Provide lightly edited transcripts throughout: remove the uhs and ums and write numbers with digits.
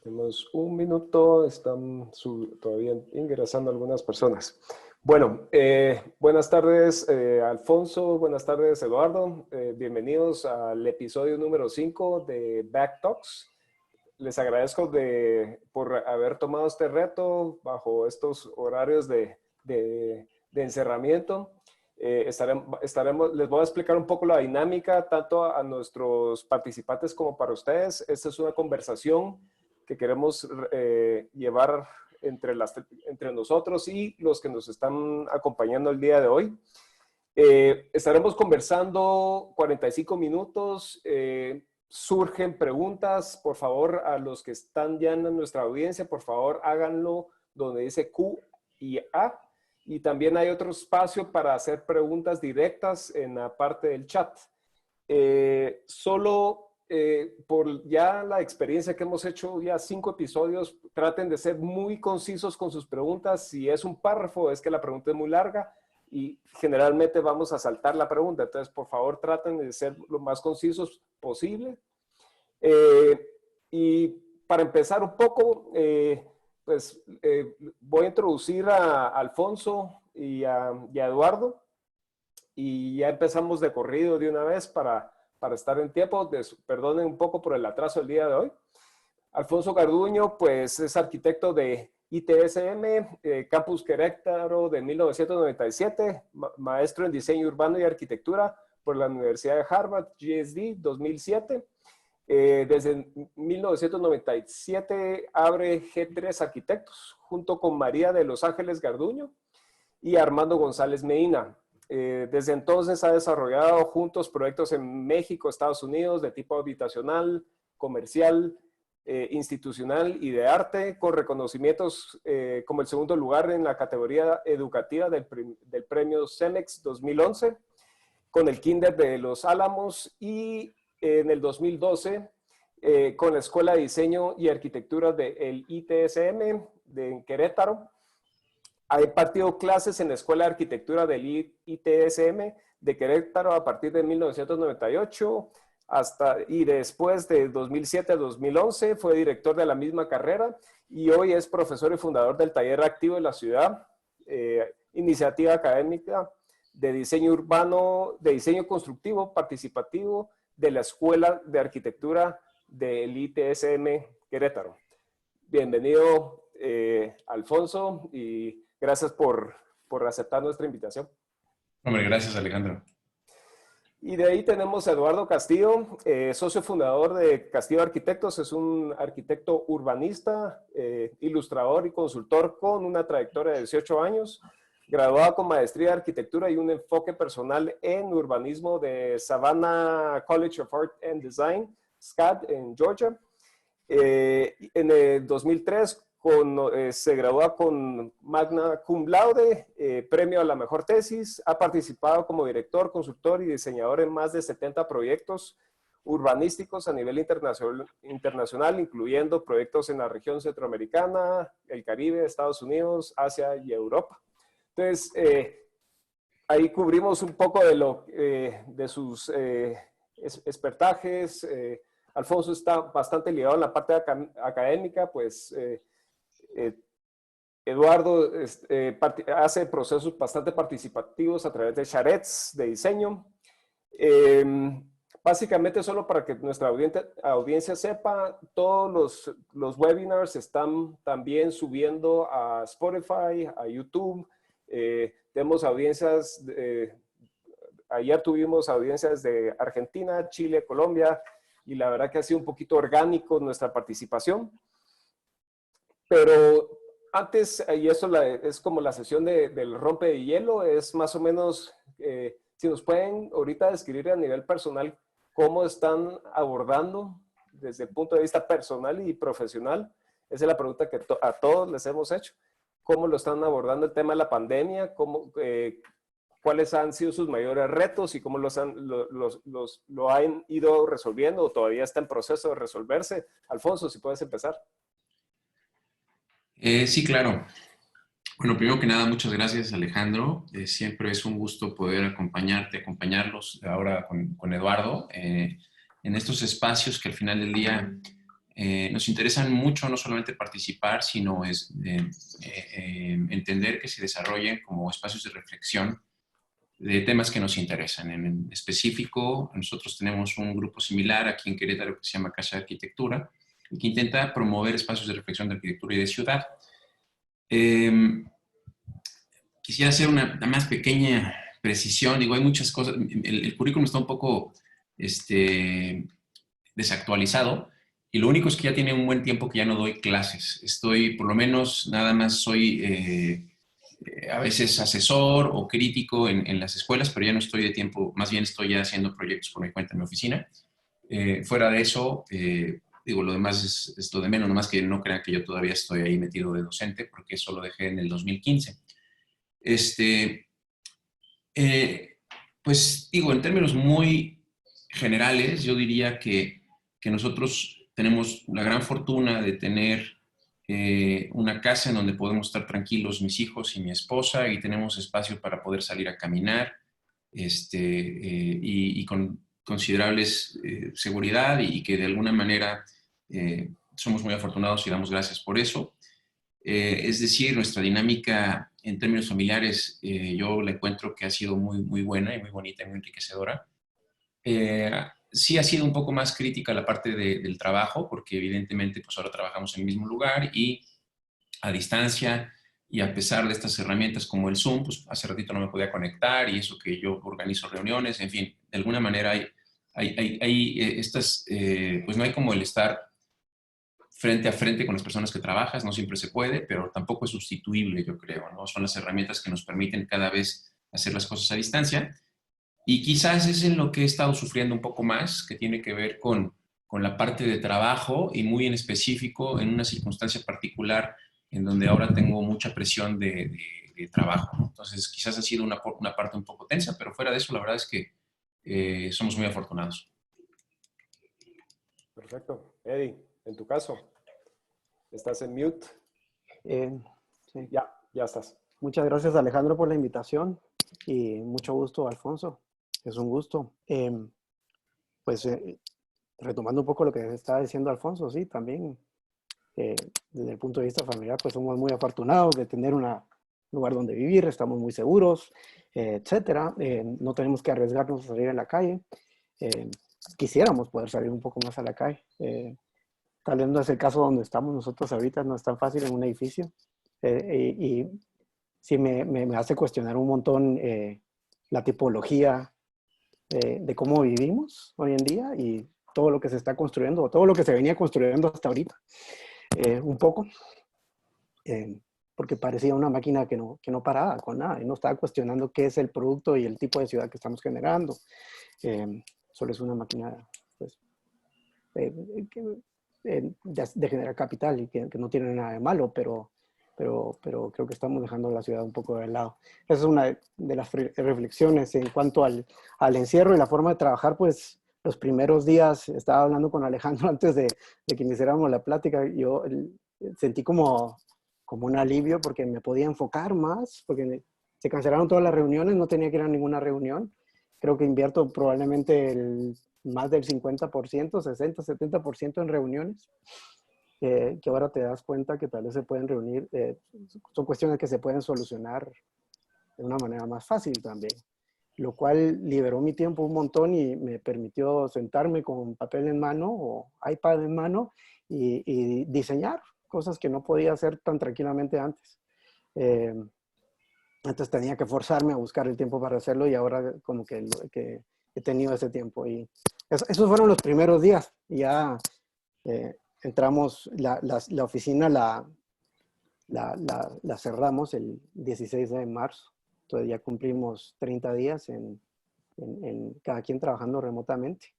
Tenemos un minuto, están todavía ingresando algunas personas. Bueno, buenas tardes Alfonso, buenas tardes Eduardo, bienvenidos al episodio número 5 de Back Talks. Les agradezco por haber tomado este reto bajo estos horarios de encerramiento. Les voy a explicar un poco la dinámica, tanto a nuestros participantes como para ustedes. Esta es una conversación que queremos llevar entre nosotros y los que nos están acompañando el día de hoy. Estaremos conversando 45 minutos. Surgen preguntas, por favor, a los que están ya en nuestra audiencia, por favor, háganlo donde dice Q y A. Y también hay otro espacio para hacer preguntas directas en la parte del chat. Por ya la experiencia que hemos hecho, ya 5 episodios, traten de ser muy concisos con sus preguntas. Si es un párrafo, es que la pregunta es muy larga y generalmente vamos a saltar la pregunta. Entonces, por favor, traten de ser lo más concisos posible. Y para empezar un poco, voy a introducir a Alfonso y a Eduardo. Y ya empezamos de corrido de una vez para estar en tiempo. Perdonen un poco por el atraso del día de hoy. Alfonso Garduño, pues es arquitecto de ITSM, Campus Querétaro de 1997, maestro en diseño urbano y arquitectura por la Universidad de Harvard, GSD, 2007. Desde 1997 abre G3 Arquitectos, junto con María de Los Ángeles Garduño y Armando González Medina. Desde entonces ha desarrollado juntos proyectos en México, Estados Unidos, de tipo habitacional, comercial, institucional y de arte, con reconocimientos como el segundo lugar en la categoría educativa del premio CEMEX 2011, con el Kinder de Los Álamos y en el 2012 con la Escuela de Diseño y Arquitectura del ITSM de Querétaro. Ha impartido clases en la Escuela de Arquitectura del ITSM de Querétaro a partir de 1998 y después de 2007 a 2011 fue director de la misma carrera y hoy es profesor y fundador del Taller Activo de la Ciudad, iniciativa académica de diseño urbano, de diseño constructivo participativo de la Escuela de Arquitectura del ITSM Querétaro. Bienvenido, Alfonso, y gracias por aceptar nuestra invitación. Hombre, gracias, Alejandro. Y de ahí tenemos a Eduardo Castillo, socio fundador de Castillo Arquitectos. Es un arquitecto urbanista, ilustrador y consultor con una trayectoria de 18 años, graduado con maestría de arquitectura y un enfoque personal en urbanismo de Savannah College of Art and Design, SCAD, en Georgia. En el 2003 se gradúa con magna cum laude, premio a la mejor tesis. Ha participado como director, consultor y diseñador en más de 70 proyectos urbanísticos a nivel internacional, incluyendo proyectos en la región centroamericana, el Caribe, Estados Unidos, Asia y Europa. Entonces, ahí cubrimos un poco de sus expertajes. Alfonso está bastante ligado en la parte académica, pues Eduardo hace procesos bastante participativos a través de charrettes de diseño. Básicamente, solo para que nuestra audiencia sepa, todos los webinars están también subiendo a Spotify, a YouTube. Tenemos audiencias, ayer tuvimos audiencias de Argentina, Chile, Colombia, y la verdad que ha sido un poquito orgánico nuestra participación. Pero antes, y eso es como la sesión del rompe de hielo, es más o menos, si nos pueden ahorita describir a nivel personal cómo están abordando desde el punto de vista personal y profesional. Esa es la pregunta que a todos les hemos hecho. ¿Cómo lo están abordando el tema de la pandemia? ¿Cuáles han sido sus mayores retos y cómo lo han ido resolviendo o todavía está en proceso de resolverse? Alfonso, si puedes empezar. Sí, claro. Bueno, primero que nada, muchas gracias, Alejandro. Siempre es un gusto poder acompañarlos ahora con Eduardo en estos espacios que al final del día nos interesan mucho no solamente participar, sino entender que se desarrollen como espacios de reflexión de temas que nos interesan. En específico, nosotros tenemos un grupo similar aquí en Querétaro que se llama Casa de Arquitectura y que intenta promover espacios de reflexión de arquitectura y de ciudad. Quisiera hacer una más pequeña precisión. Digo, hay muchas cosas. El currículum está un poco desactualizado y lo único es que ya tiene un buen tiempo que ya no doy clases. Estoy, por lo menos, nada más soy a veces asesor o crítico en las escuelas, pero ya no estoy de tiempo, más bien estoy ya haciendo proyectos por mi cuenta en mi oficina. Fuera de eso, digo, lo demás es lo de menos, nomás que no crean que yo todavía estoy ahí metido de docente, porque eso lo dejé en el 2015. Eh, pues digo, en términos muy generales, yo diría que nosotros tenemos la gran fortuna de tener una casa en donde podemos estar tranquilos mis hijos y mi esposa y tenemos espacio para poder salir a caminar y con considerables seguridad y que de alguna manera somos muy afortunados y damos gracias por eso. Es decir, nuestra dinámica en términos familiares, yo la encuentro que ha sido muy, muy buena y muy bonita y muy enriquecedora. Sí ha sido un poco más crítica la parte del trabajo, porque evidentemente pues ahora trabajamos en el mismo lugar y a distancia, y a pesar de estas herramientas como el Zoom, pues hace ratito no me podía conectar y eso que yo organizo reuniones, en fin, de alguna manera hay estas, pues no hay como el estar frente a frente con las personas que trabajas, no siempre se puede, pero tampoco es sustituible, yo creo, ¿no? Son las herramientas que nos permiten cada vez hacer las cosas a distancia. Y quizás es en lo que he estado sufriendo un poco más, que tiene que ver con la parte de trabajo y muy en específico en una circunstancia particular en donde ahora tengo mucha presión de trabajo, ¿no? Entonces quizás ha sido una parte un poco tensa, pero fuera de eso la verdad es que somos muy afortunados. Perfecto. Eddie, en tu caso, estás en mute. Eh, sí. Ya estás. Muchas gracias, Alejandro, por la invitación y mucho gusto, Alfonso. Es un gusto. Pues retomando un poco lo que estaba diciendo Alfonso, sí, también desde el punto de vista familiar, pues somos muy afortunados de tener un lugar donde vivir, estamos muy seguros, etcétera. No tenemos que arriesgarnos a salir en la calle. Quisiéramos poder salir un poco más a la calle. Tal vez no es el caso donde estamos nosotros ahorita, no es tan fácil en un edificio. Y sí me hace cuestionar un montón la tipología de cómo vivimos hoy en día y todo lo que se está construyendo, o todo lo que se venía construyendo hasta ahorita. Un poco, porque parecía una máquina que no paraba con nada y no estaba cuestionando qué es el producto y el tipo de ciudad que estamos generando. Solo es una máquina, pues, de generar capital y que no tiene nada de malo, pero creo que estamos dejando la ciudad un poco de lado. Esa es una de las reflexiones en cuanto al encierro y la forma de trabajar. Pues los primeros días, estaba hablando con Alejandro antes de que iniciáramos la plática, yo sentí como un alivio porque me podía enfocar más, porque se cancelaron todas las reuniones, no tenía que ir a ninguna reunión. Creo que invierto probablemente más del 50%, 60, 70% en reuniones. Que ahora te das cuenta que tal vez se pueden reunir, son cuestiones que se pueden solucionar de una manera más fácil también, lo cual liberó mi tiempo un montón y me permitió sentarme con papel en mano o iPad en mano y diseñar cosas que no podía hacer tan tranquilamente antes. Antes tenía que forzarme a buscar el tiempo para hacerlo y ahora como que he tenido ese tiempo. Y esos fueron los primeros días. Ya entramos, la oficina la cerramos el 16 de marzo. Entonces ya cumplimos 30 días en cada quien trabajando remotamente.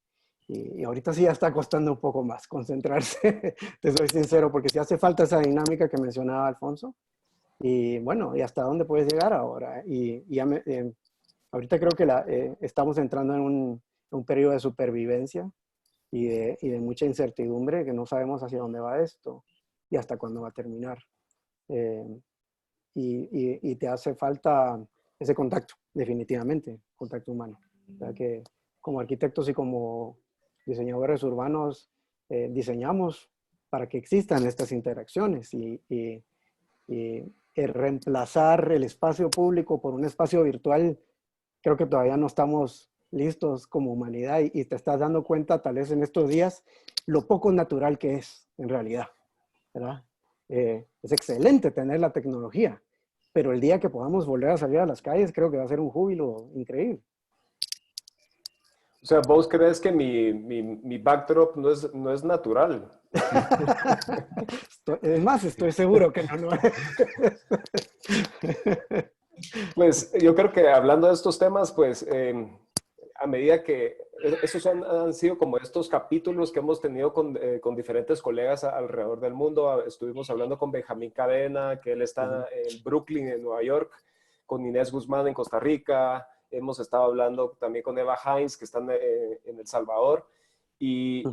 Y ahorita sí ya está costando un poco más concentrarse, te soy sincero, porque sí hace falta esa dinámica que mencionaba Alfonso. Y bueno, ¿y hasta dónde puedes llegar ahora? Y ya ahorita creo que estamos entrando en un periodo de supervivencia y de mucha incertidumbre, que no sabemos hacia dónde va esto y hasta cuándo va a terminar. Y te hace falta ese contacto, definitivamente, contacto humano. O sea que como arquitectos y como diseñadores urbanos diseñamos para que existan estas interacciones y el reemplazar el espacio público por un espacio virtual, creo que todavía no estamos listos como humanidad y te estás dando cuenta tal vez en estos días lo poco natural que es en realidad, ¿verdad? Es excelente tener la tecnología, pero el día que podamos volver a salir a las calles creo que va a ser un júbilo increíble. O sea, ¿vos crees que mi backdrop no es natural? Es más, estoy seguro que no. Pues yo creo que hablando de estos temas, pues a medida que esos han sido como estos capítulos que hemos tenido con diferentes colegas alrededor del mundo. Estuvimos hablando con Benjamín Cadena, que él está en Brooklyn, en Nueva York, con Inés Guzmán en Costa Rica. Hemos estado hablando también con Eva Hines, que está en El Salvador. Y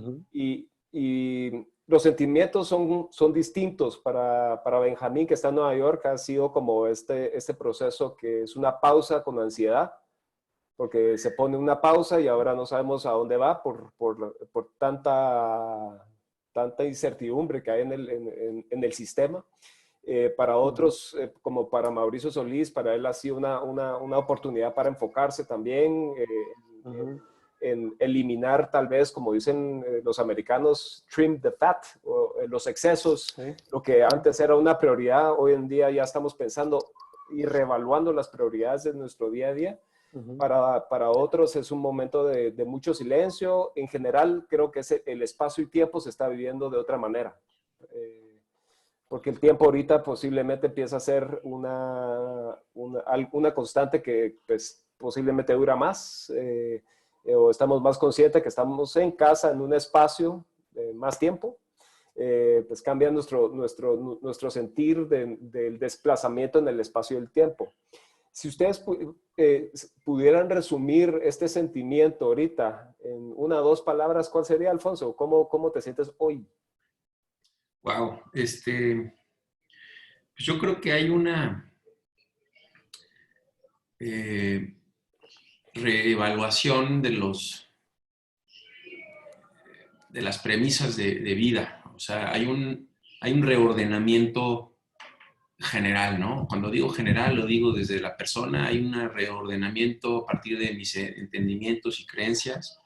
los sentimientos son distintos. Para Benjamín, que está en Nueva York, ha sido como este proceso que es una pausa con ansiedad, porque se pone una pausa y ahora no sabemos a dónde va por tanta incertidumbre que hay en el sistema. Para otros, como para Mauricio Solís, para él ha sido una oportunidad para enfocarse también en eliminar, tal vez, como dicen los americanos, trim the fat, o los excesos. Sí. Lo que antes era una prioridad, hoy en día ya estamos pensando y reevaluando las prioridades de nuestro día a día. Para otros es un momento de mucho silencio. En general, creo que el espacio y tiempo se está viviendo de otra manera. Porque el tiempo ahorita posiblemente empieza a ser una constante que pues, posiblemente dura más, o estamos más conscientes que estamos en casa, en un espacio más tiempo, pues cambia nuestro sentir del desplazamiento en el espacio y el tiempo. Si ustedes pudieran resumir este sentimiento ahorita en 1 o 2 palabras, ¿cuál sería, Alfonso? ¿Cómo te sientes hoy? Wow, pues yo creo que hay una reevaluación de las premisas de vida. O sea, hay un reordenamiento general, ¿no? Cuando digo general, lo digo desde la persona. Hay un reordenamiento a partir de mis entendimientos y creencias,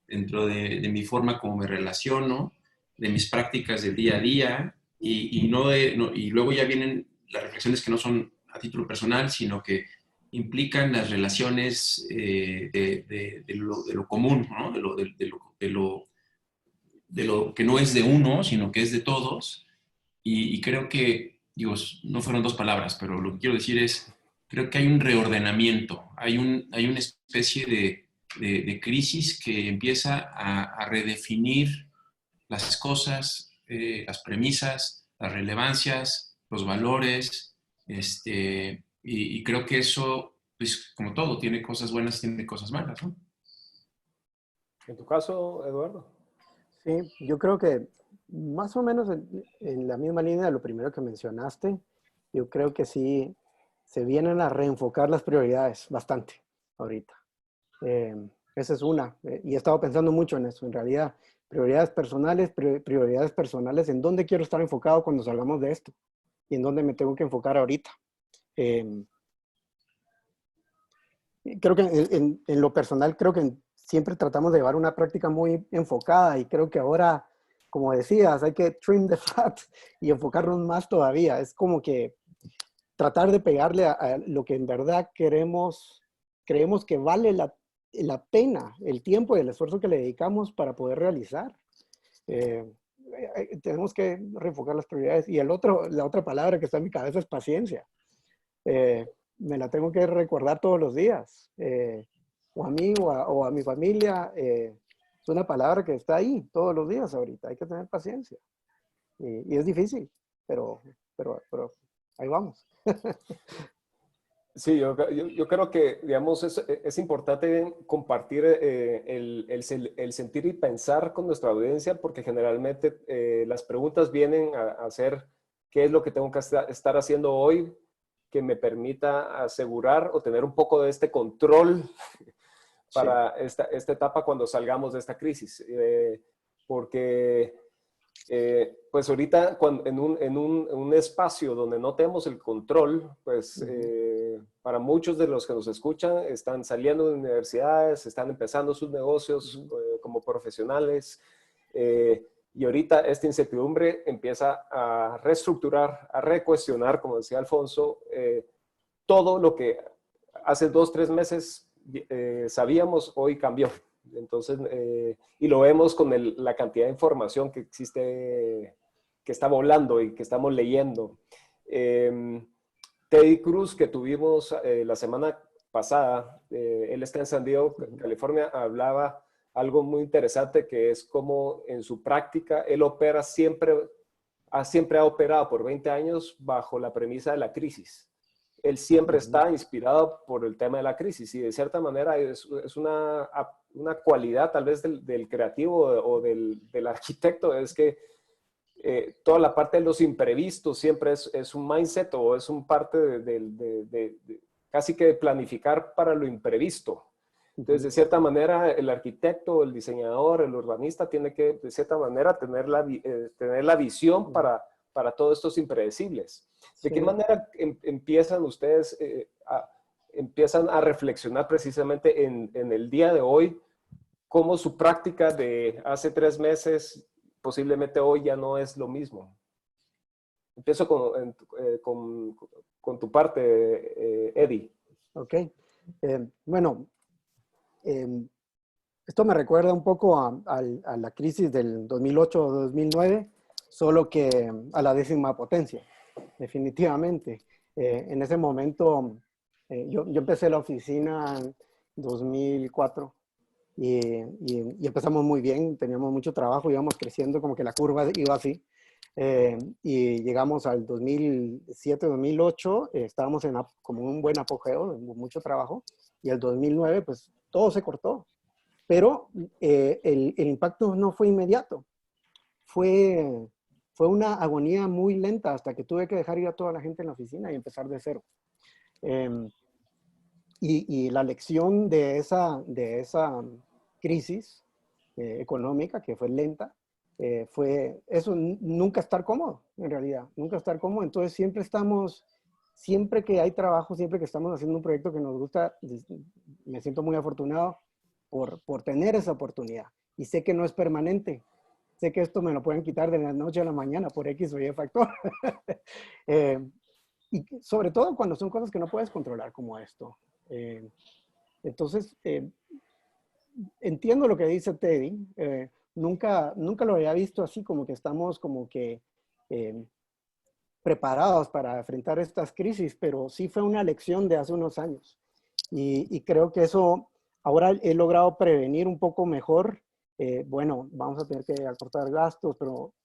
dentro de mi forma como me relaciono, de mis prácticas del día a día, y luego ya vienen las reflexiones que no son a título personal, sino que implican las relaciones de lo común, ¿no? De lo que no es de uno, sino que es de todos. Y creo que, digo, no fueron 2 palabras, pero lo que quiero decir es, creo que hay un reordenamiento, hay una especie de crisis que empieza a redefinir las cosas, las premisas, las relevancias, los valores, y creo que eso, pues como todo, tiene cosas buenas, tiene cosas malas, ¿no? En tu caso, Eduardo. Sí, yo creo que más o menos en la misma línea de lo primero que mencionaste, yo creo que sí se vienen a reenfocar las prioridades bastante ahorita. Esa es una, y he estado pensando mucho en eso, en realidad. Prioridades personales, en dónde quiero estar enfocado cuando salgamos de esto y en dónde me tengo que enfocar ahorita. Creo que en lo personal, creo que siempre tratamos de llevar una práctica muy enfocada y creo que ahora, como decías, hay que trim the fat y enfocarnos más todavía. Es como que tratar de pegarle a lo que en verdad creemos que vale la pena, el tiempo y el esfuerzo que le dedicamos para poder realizar. Tenemos que reenfocar las prioridades. Y la otra palabra que está en mi cabeza es paciencia. Me la tengo que recordar todos los días. O a mí o a mi familia. Es una palabra que está ahí todos los días ahorita. Hay que tener paciencia. Y es difícil, pero ahí vamos. Sí, yo creo que, digamos, es importante compartir el sentir y pensar con nuestra audiencia, porque generalmente las preguntas vienen a ser qué es lo que tengo que estar haciendo hoy que me permita asegurar o tener un poco de este control para esta etapa cuando salgamos de esta crisis. Porque Pues ahorita en un espacio donde no tenemos el control, pues para muchos de los que nos escuchan están saliendo de universidades, están empezando sus negocios como profesionales, y ahorita esta incertidumbre empieza a reestructurar, a recuestionar, como decía Alfonso, todo lo que hace 2, 3 meses sabíamos, hoy cambió. Entonces, y lo vemos con la cantidad de información que existe, que está volando y que estamos leyendo. Teddy Cruz, que tuvimos la semana pasada, él está en San Diego, California, hablaba algo muy interesante, que es como en su práctica él opera siempre ha operado por 20 años bajo la premisa de la crisis. Él siempre está inspirado por el tema de la crisis, y de cierta manera es una cualidad tal vez del creativo o del arquitecto, es que toda la parte de los imprevistos siempre es un mindset, o es un parte de casi que de planificar para lo imprevisto. Entonces, de cierta manera, el arquitecto, el diseñador, el urbanista tiene que, de cierta manera, tener la visión para todos estos impredecibles. ¿De qué manera empiezan ustedes empiezan a reflexionar precisamente en el día de hoy, cómo su práctica de hace 3 meses posiblemente hoy ya no es lo mismo? Empiezo con tu parte, Eddie. Ok. Bueno, esto me recuerda un poco a la crisis del 2008-2009, solo que a la 10ª potencia, definitivamente. En ese momento, yo empecé la oficina en 2004 y empezamos muy bien, teníamos mucho trabajo, íbamos creciendo, como que la curva iba así. Y llegamos al 2007-2008, estábamos como un buen apogeo, mucho trabajo, y el 2009 pues todo se cortó, pero el impacto no fue inmediato, fue una agonía muy lenta hasta que tuve que dejar ir a toda la gente en la oficina y empezar de cero. Y la lección de esa crisis económica, que fue lenta, fue eso, nunca estar cómodo, en realidad, nunca estar cómodo. Entonces siempre que hay trabajo, siempre que estamos haciendo un proyecto que nos gusta, me siento muy afortunado por tener esa oportunidad. Y sé que no es permanente. Sé que esto me lo pueden quitar de la noche a la mañana por X o Y factor. Y sobre todo cuando son cosas que no puedes controlar como esto. Entonces, entiendo lo que dice Teddy. Nunca lo había visto así, como que estamos como que preparados para enfrentar estas crisis, pero sí fue una lección de hace unos años. Y creo que eso ahora he logrado prevenir un poco mejor. Bueno, vamos a tener que acortar gastos,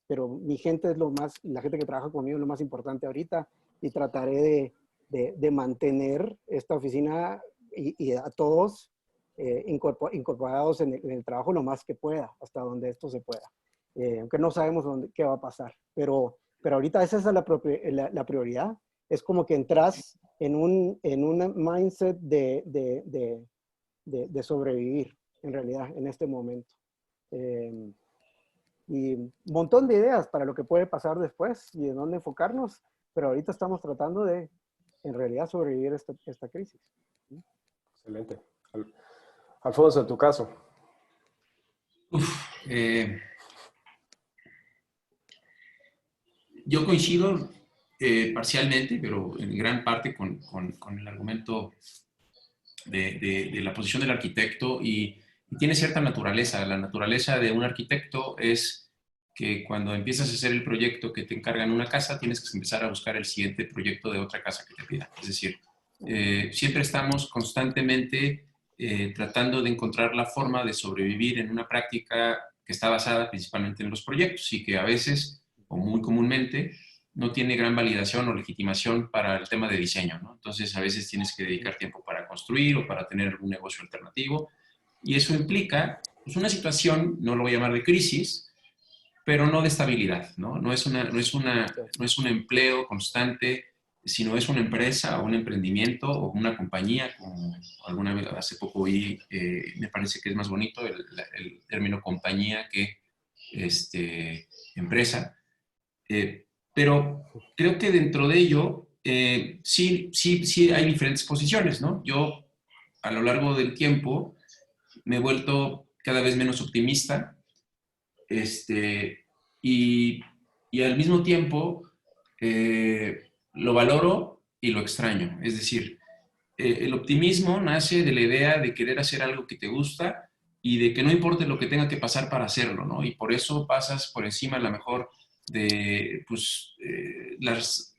pero mi gente es la gente que trabaja conmigo es lo más importante ahorita, y trataré de mantener esta oficina y a todos incorporados en el trabajo lo más que pueda, hasta donde esto se pueda. Aunque no sabemos qué va a pasar, pero ahorita esa es la prioridad. Es como que entras en un mindset de sobrevivir, en realidad, en este momento. Y un montón de ideas para lo que puede pasar después y en dónde enfocarnos, pero ahorita estamos tratando de, en realidad, sobrevivir esta crisis. Excelente. Alfonso, en tu caso. Yo coincido parcialmente, pero en gran parte con el argumento de la posición del arquitecto, y tiene cierta naturaleza. La naturaleza de un arquitecto es que cuando empiezas a hacer el proyecto que te encargan una casa, tienes que empezar a buscar el siguiente proyecto de otra casa que te pida. Es decir, siempre estamos constantemente tratando de encontrar la forma de sobrevivir en una práctica que está basada principalmente en los proyectos y que a veces, o muy comúnmente, no tiene gran validación o legitimación para el tema de diseño, ¿no? Entonces, a veces tienes que dedicar tiempo para construir o para tener algún negocio alternativo, y eso implica pues, una situación, no lo voy a llamar de crisis, pero no de estabilidad, ¿no? No es un empleo constante, sino es una empresa o un emprendimiento o una compañía, como alguna vez hace poco oí, me parece que es más bonito el término compañía que empresa. Pero creo que dentro de ello sí hay diferentes posiciones, ¿no? Yo a lo largo del tiempo me he vuelto cada vez menos optimista, y, y al mismo tiempo lo valoro y lo extraño. Es decir, el optimismo nace de la idea de querer hacer algo que te gusta y de que no importe lo que tenga que pasar para hacerlo, ¿no? Y por eso pasas por encima a lo mejor de pues, las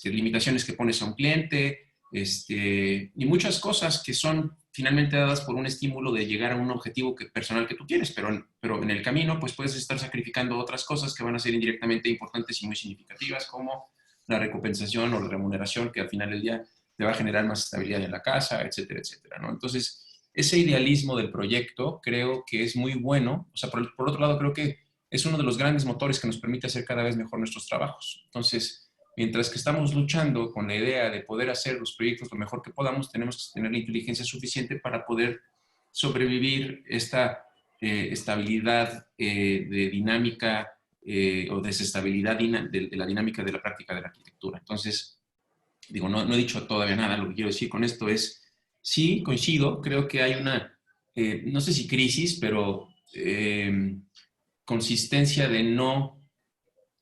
limitaciones que pones a un cliente, y muchas cosas que son finalmente dadas por un estímulo de llegar a un objetivo personal que tú quieres, pero en el camino pues puedes estar sacrificando otras cosas que van a ser indirectamente importantes y muy significativas, como la recompensación o la remuneración que al final del día te va a generar más estabilidad en la casa, etcétera, etcétera, ¿no? Entonces, ese idealismo del proyecto creo que es muy bueno. O sea, por otro lado, creo que es uno de los grandes motores que nos permite hacer cada vez mejor nuestros trabajos. Entonces, mientras que estamos luchando con la idea de poder hacer los proyectos lo mejor que podamos, tenemos que tener la inteligencia suficiente para poder sobrevivir esta estabilidad de dinámica o desestabilidad de la dinámica de la práctica de la arquitectura. Entonces, digo, no he dicho todavía nada. Lo que quiero decir con esto es, sí, coincido, creo que hay una, no sé si crisis, pero consistencia de no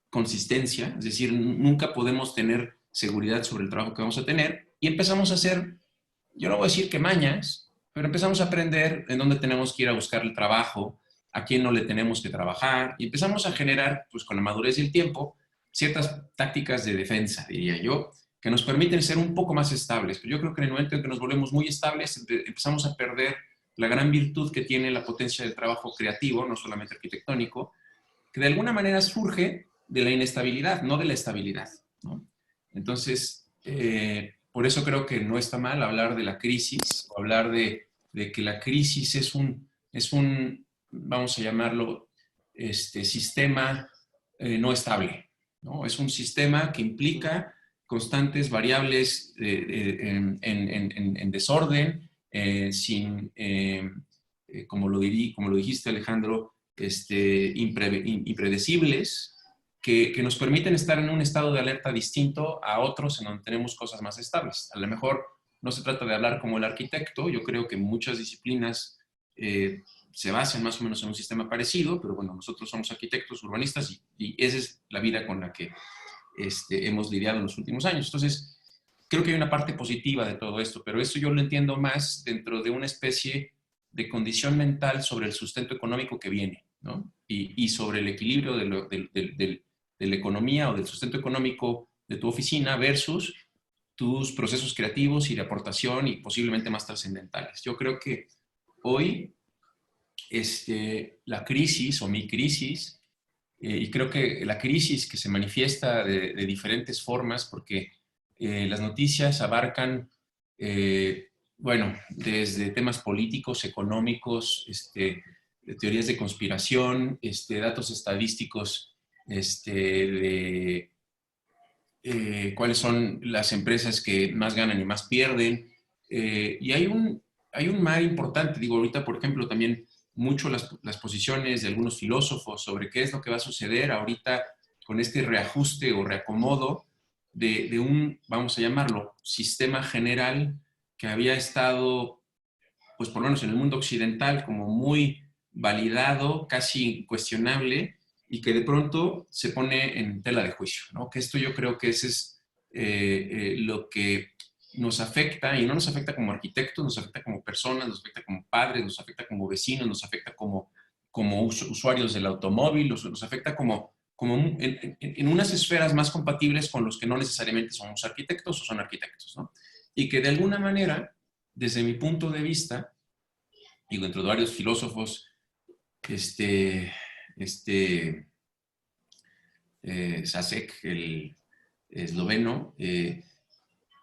consistencia, es decir, nunca podemos tener seguridad sobre el trabajo que vamos a tener, y empezamos a hacer, yo no voy a decir que mañas, pero empezamos a aprender en dónde tenemos que ir a buscar el trabajo, a quién no le tenemos que trabajar, y empezamos a generar, pues con la madurez y el tiempo, ciertas tácticas de defensa, diría yo, que nos permiten ser un poco más estables. Pero yo creo que en el momento en que nos volvemos muy estables, empezamos a perder la gran virtud que tiene la potencia del trabajo creativo, no solamente arquitectónico, que de alguna manera surge de la inestabilidad, no de la estabilidad, ¿no? Entonces, por eso creo que no está mal hablar de la crisis, o hablar de que la crisis es un, vamos a llamarlo, sistema no estable, ¿no? Es un sistema que implica constantes variables en desorden, como lo dijiste, Alejandro, impredecibles, que nos permiten estar en un estado de alerta distinto a otros en donde tenemos cosas más estables. A lo mejor no se trata de hablar como el arquitecto. Yo creo que muchas disciplinas se basan más o menos en un sistema parecido, pero bueno, nosotros somos arquitectos, urbanistas, y esa es la vida con la que hemos lidiado en los últimos años. Entonces, creo que hay una parte positiva de todo esto, pero esto yo lo entiendo más dentro de una especie de condición mental sobre el sustento económico que viene, ¿no? Y sobre el equilibrio de la economía o del sustento económico de tu oficina versus tus procesos creativos y de aportación y posiblemente más trascendentales. Yo creo que hoy la crisis o mi crisis, y creo que la crisis que se manifiesta de diferentes formas, porque las noticias abarcan, bueno, desde temas políticos, económicos, teorías de conspiración, datos estadísticos de cuáles son las empresas que más ganan y más pierden. Y hay un mar importante. Digo, ahorita, por ejemplo, también mucho las posiciones de algunos filósofos sobre qué es lo que va a suceder ahorita con este reajuste o reacomodo de un, vamos a llamarlo, sistema general que había estado, pues por lo menos en el mundo occidental, como muy validado, casi incuestionable, y que de pronto se pone en tela de juicio, ¿no? Que esto yo creo que ese es lo que nos afecta, y no nos afecta como arquitectos, nos afecta como personas, nos afecta como padres, nos afecta como vecinos, nos afecta como usuarios del automóvil, nos afecta como en unas esferas más compatibles con los que no necesariamente somos arquitectos o son arquitectos, ¿no? Y que de alguna manera, desde mi punto de vista, digo, entre varios filósofos, Zizek, el esloveno,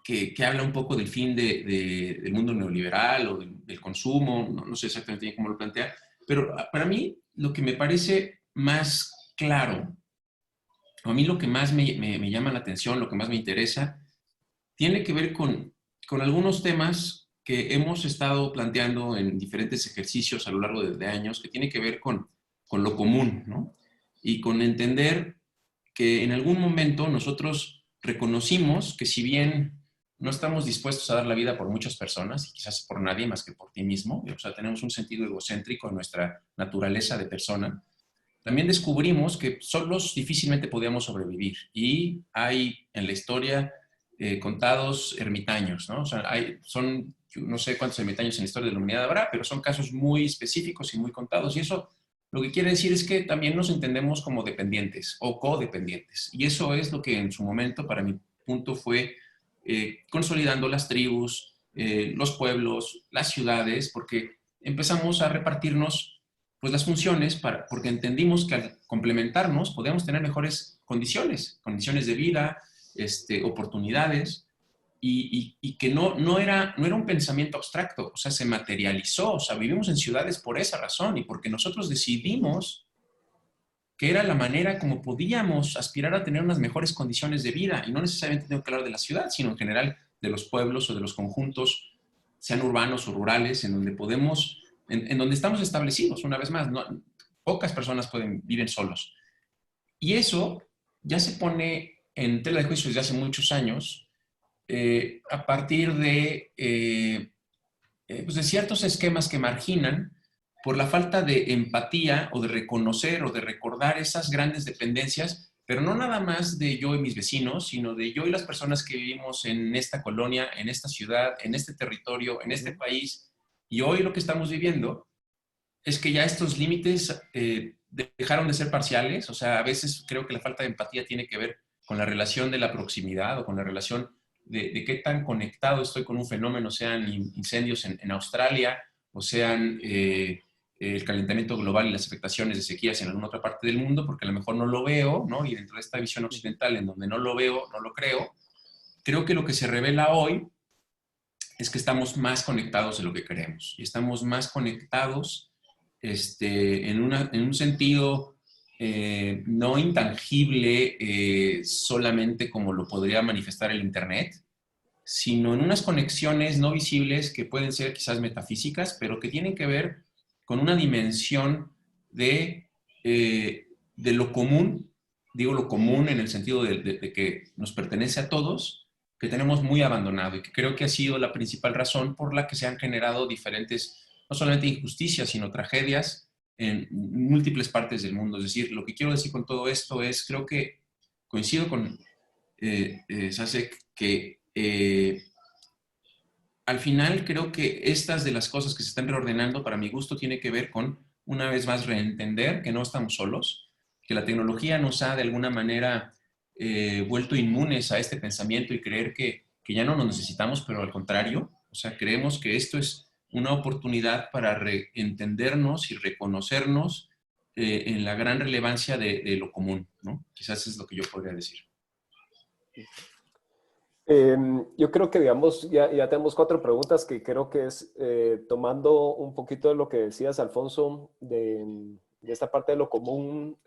que habla un poco del fin del mundo neoliberal o del consumo, no sé exactamente cómo lo plantea, pero para mí lo que me parece más claro, a mí lo que más me llama la atención, lo que más me interesa, tiene que ver con algunos temas que hemos estado planteando en diferentes ejercicios a lo largo de años, que tiene que ver con lo común, ¿no? Y con entender que en algún momento nosotros reconocimos que si bien no estamos dispuestos a dar la vida por muchas personas, y quizás por nadie más que por ti mismo, o sea, tenemos un sentido egocéntrico en nuestra naturaleza de persona, también descubrimos que solos difícilmente podíamos sobrevivir. Y hay en la historia contados ermitaños, ¿no? O sea, son, no sé cuántos ermitaños en la historia de la humanidad habrá, pero son casos muy específicos y muy contados. Y eso lo que quiere decir es que también nos entendemos como dependientes o codependientes. Y eso es lo que en su momento, para mi punto, fue consolidando las tribus, los pueblos, las ciudades, porque empezamos a repartirnos pues las funciones porque entendimos que al complementarnos podíamos tener mejores condiciones de vida, oportunidades, y que no era un pensamiento abstracto, o sea, se materializó, o sea, vivimos en ciudades por esa razón y porque nosotros decidimos que era la manera como podíamos aspirar a tener unas mejores condiciones de vida, y no necesariamente tengo que hablar de la ciudad, sino en general de los pueblos o de los conjuntos, sean urbanos o rurales, en donde podemos, en donde estamos establecidos, una vez más, no, pocas personas viven solos. Y eso ya se pone en tela de juicio desde hace muchos años, a partir pues de ciertos esquemas que marginan por la falta de empatía o de reconocer o de recordar esas grandes dependencias, pero no nada más de yo y mis vecinos, sino de yo y las personas que vivimos en esta colonia, en esta ciudad, en este territorio, en este país. Y hoy lo que estamos viviendo es que ya estos límites dejaron de ser parciales. O sea, a veces creo que la falta de empatía tiene que ver con la relación de la proximidad o con la relación de qué tan conectado estoy con un fenómeno, sean incendios en Australia o sean el calentamiento global y las afectaciones de sequías en alguna otra parte del mundo, porque a lo mejor no lo veo, ¿no? Y dentro de esta visión occidental, en donde no lo veo, no lo creo, creo que lo que se revela hoy es que estamos más conectados de lo que creemos. Y estamos más conectados en un sentido no intangible solamente como lo podría manifestar el Internet, sino en unas conexiones no visibles que pueden ser quizás metafísicas, pero que tienen que ver con una dimensión de lo común, digo lo común en el sentido de que nos pertenece a todos, que tenemos muy abandonado, y que creo que ha sido la principal razón por la que se han generado diferentes, no solamente injusticias, sino tragedias en múltiples partes del mundo. Es decir, lo que quiero decir con todo esto es, creo que coincido con Sasek, que al final creo que estas de las cosas que se están reordenando, para mi gusto, tiene que ver con, una vez más, reentender que no estamos solos, que la tecnología nos ha de alguna manera vuelto inmunes a este pensamiento y creer que ya no nos necesitamos, pero al contrario, o sea, creemos que esto es una oportunidad para reentendernos y reconocernos en la gran relevancia de lo común, ¿no? Quizás es lo que yo podría decir. Yo creo que, digamos, ya tenemos 4 preguntas que creo que es tomando un poquito de lo que decías, Alfonso, de esta parte de lo común.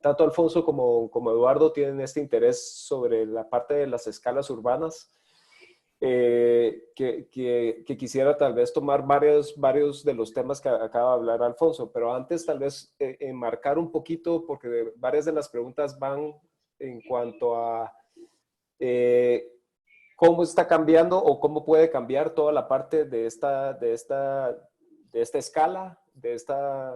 Tanto Alfonso como Eduardo tienen este interés sobre la parte de las escalas urbanas, que quisiera tal vez tomar varios de los temas que acaba de hablar Alfonso, pero antes tal vez enmarcar un poquito, porque varias de las preguntas van en cuanto a cómo está cambiando o cómo puede cambiar toda la parte de esta escala, de esta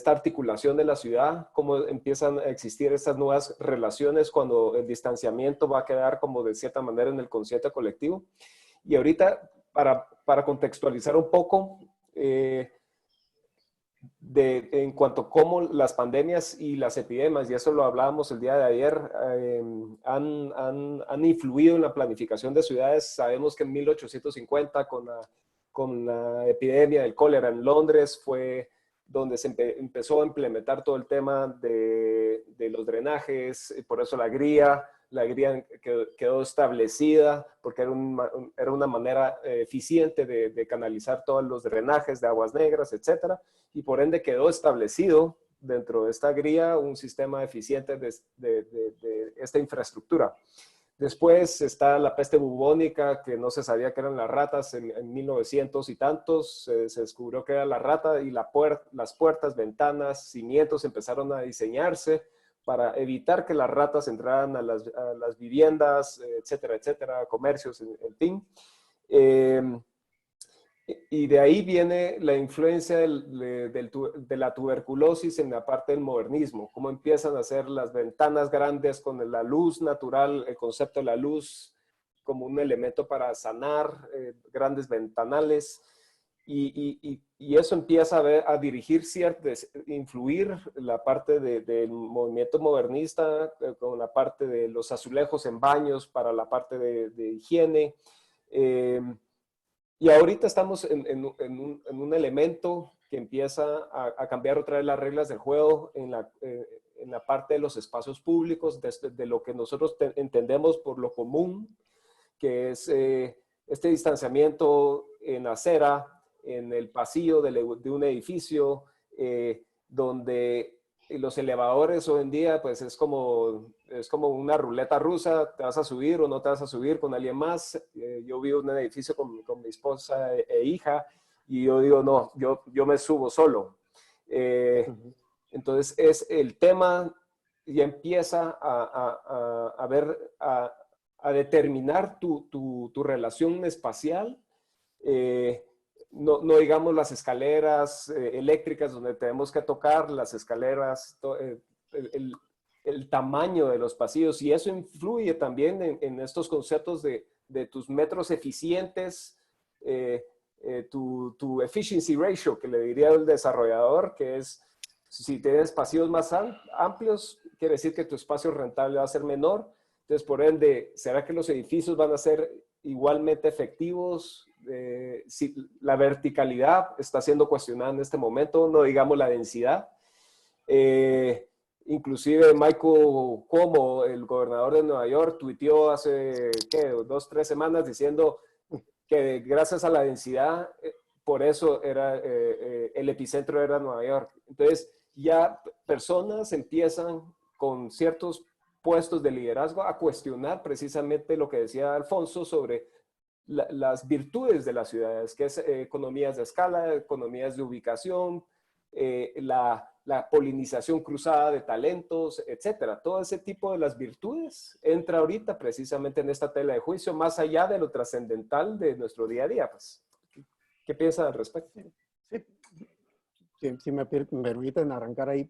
articulación de la ciudad, cómo empiezan a existir estas nuevas relaciones cuando el distanciamiento va a quedar como de cierta manera en el consciente colectivo. Y ahorita, para contextualizar un poco, en cuanto a cómo las pandemias y las epidemias, y eso lo hablábamos el día de ayer, han influido en la planificación de ciudades. Sabemos que en 1850, con la epidemia del cólera en Londres, fue donde se empezó a implementar todo el tema de los drenajes, por eso la grilla quedó establecida, porque era una manera eficiente de canalizar todos los drenajes de aguas negras, etcétera, y por ende quedó establecido dentro de esta grilla un sistema eficiente de esta infraestructura. Después está la peste bubónica, que no se sabía que eran las ratas en 1900 y tantos. Se descubrió que era la rata y las puertas, ventanas, cimientos empezaron a diseñarse para evitar que las ratas entraran a las viviendas, etcétera, etcétera, comercios, en fin. Y de ahí viene la influencia de la tuberculosis en la parte del modernismo, cómo empiezan a hacer las ventanas grandes con la luz natural, el concepto de la luz como un elemento para sanar, grandes ventanales, y eso empieza a dirigir influir la parte del movimiento modernista, con la parte de los azulejos en baños para la parte de higiene. Y ahorita estamos en un elemento que empieza a cambiar otra vez las reglas del juego en la parte de los espacios públicos, de lo que nosotros entendemos por lo común, que es este distanciamiento en acera, en el pasillo de un edificio, donde los elevadores hoy en día pues es como una ruleta rusa, te vas a subir o no te vas a subir con alguien más. Yo vivo en un edificio con mi esposa e hija y yo digo, no, yo me subo solo. Entonces el tema ya empieza a determinar tu relación espacial. No digamos las escaleras eléctricas donde tenemos que tocar, las escaleras, el tamaño de los pasillos, y eso influye también en estos conceptos de tus metros eficientes, tu efficiency ratio, que le diría el desarrollador, que es si tienes pasillos más amplios, quiere decir que tu espacio rentable va a ser menor. Entonces, por ende, ¿será que los edificios van a ser igualmente efectivos? Si la verticalidad está siendo cuestionada en este momento, no digamos la densidad. Inclusive Michael Cuomo, el gobernador de Nueva York, tuiteó hace, ¿qué?, 2 o 3 semanas diciendo que gracias a la densidad, por eso el epicentro era Nueva York. Entonces, ya personas empiezan con ciertos puestos de liderazgo a cuestionar precisamente lo que decía Alfonso sobre las virtudes de las ciudades, que es economías de escala, economías de ubicación, la polinización cruzada de talentos, etcétera. Todo ese tipo de las virtudes entra ahorita precisamente en esta tela de juicio, más allá de lo trascendental de nuestro día a día. Pues, ¿qué piensan al respecto? Sí, si me permiten arrancar ahí.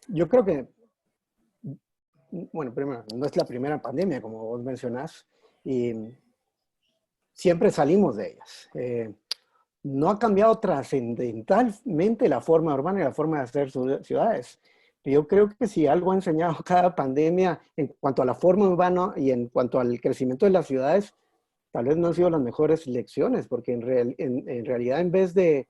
Yo creo que, bueno, primero, no es la primera pandemia, como vos mencionás, y siempre salimos de ellas. No ha cambiado trascendentalmente la forma urbana y la forma de hacer ciudades. Yo creo que si algo ha enseñado cada pandemia en cuanto a la forma urbana y en cuanto al crecimiento de las ciudades, tal vez no han sido las mejores lecciones, porque en realidad en vez de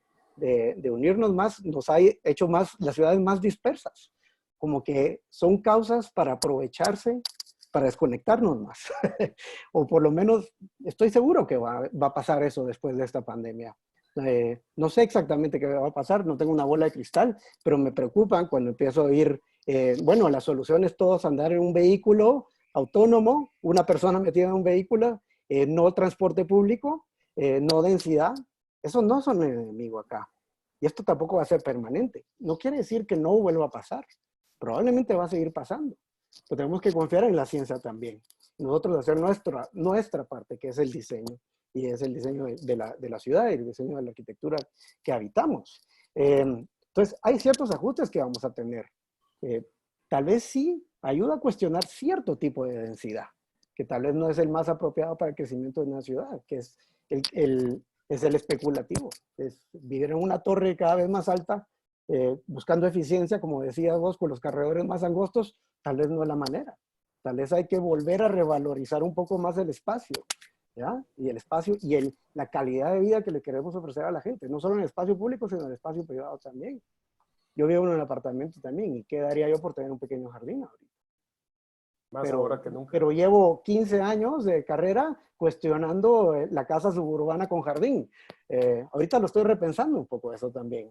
unirnos más, nos ha hecho más las ciudades más dispersas. Como que son causas para aprovecharse, para desconectarnos más. O por lo menos estoy seguro que va a pasar eso después de esta pandemia. No sé exactamente qué va a pasar, no tengo una bola de cristal, pero me preocupan cuando empiezo a oír, bueno, la solución es todos andar en un vehículo autónomo, una persona metida en un vehículo, no transporte público, no densidad. Esos no son el enemigo acá. Y esto tampoco va a ser permanente. No quiere decir que no vuelva a pasar. Probablemente va a seguir pasando. Pero tenemos que confiar en la ciencia también. Nosotros hacer nuestra parte, que es el diseño. Y es el diseño de la ciudad y el diseño de la arquitectura que habitamos. Entonces, hay ciertos ajustes que vamos a tener. Tal vez sí ayuda a cuestionar cierto tipo de densidad, que tal vez no es el más apropiado para el crecimiento de una ciudad, que es el especulativo. Es vivir en una torre cada vez más alta, buscando eficiencia, como decías vos, con los corredores más angostos, tal vez no es la manera. Tal vez hay que volver a revalorizar un poco más el espacio, ¿ya? Y el espacio y la calidad de vida que le queremos ofrecer a la gente, no solo en el espacio público, sino en el espacio privado también. Yo vivo en un apartamento también, y ¿qué daría yo por tener un pequeño jardín ahorita? Más ahora que nunca. Pero llevo 15 años de carrera cuestionando la casa suburbana con jardín. Ahorita lo estoy repensando un poco eso también.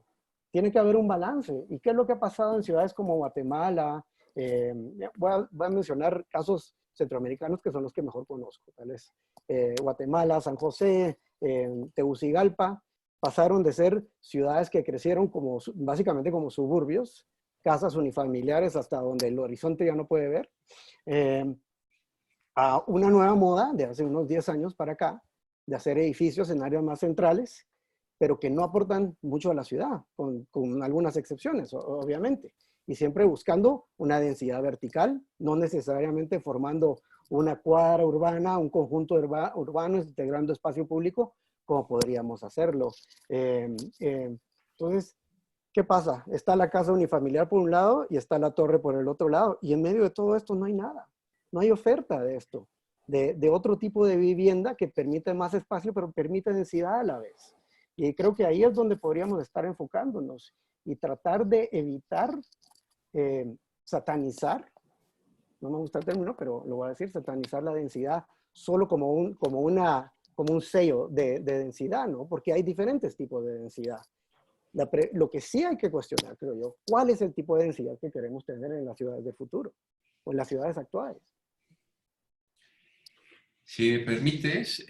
Tiene que haber un balance. ¿Y qué es lo que ha pasado en ciudades como Guatemala? Voy a mencionar casos centroamericanos que son los que mejor conozco. Tal vez Guatemala, San José, Tegucigalpa, pasaron de ser ciudades que crecieron como, básicamente como suburbios, casas unifamiliares hasta donde el horizonte ya no puede ver, a una nueva moda de hace unos 10 años para acá, de hacer edificios en áreas más centrales, pero que no aportan mucho a la ciudad, con algunas excepciones, obviamente. Y siempre buscando una densidad vertical, no necesariamente formando una cuadra urbana, un conjunto urbano, integrando espacio público, como podríamos hacerlo. Entonces, ¿qué pasa? Está la casa unifamiliar por un lado y está la torre por el otro lado. Y en medio de todo esto no hay nada. No hay oferta de esto, de otro tipo de vivienda que permite más espacio, pero permite densidad a la vez. Y creo que ahí es donde podríamos estar enfocándonos y tratar de evitar satanizar, no me gusta el término, pero lo voy a decir, satanizar la densidad solo como un sello de densidad, ¿no? Porque hay diferentes tipos de densidad. Lo que sí hay que cuestionar, creo yo, ¿cuál es el tipo de densidad que queremos tener en las ciudades del futuro o en las ciudades actuales? Si me permites,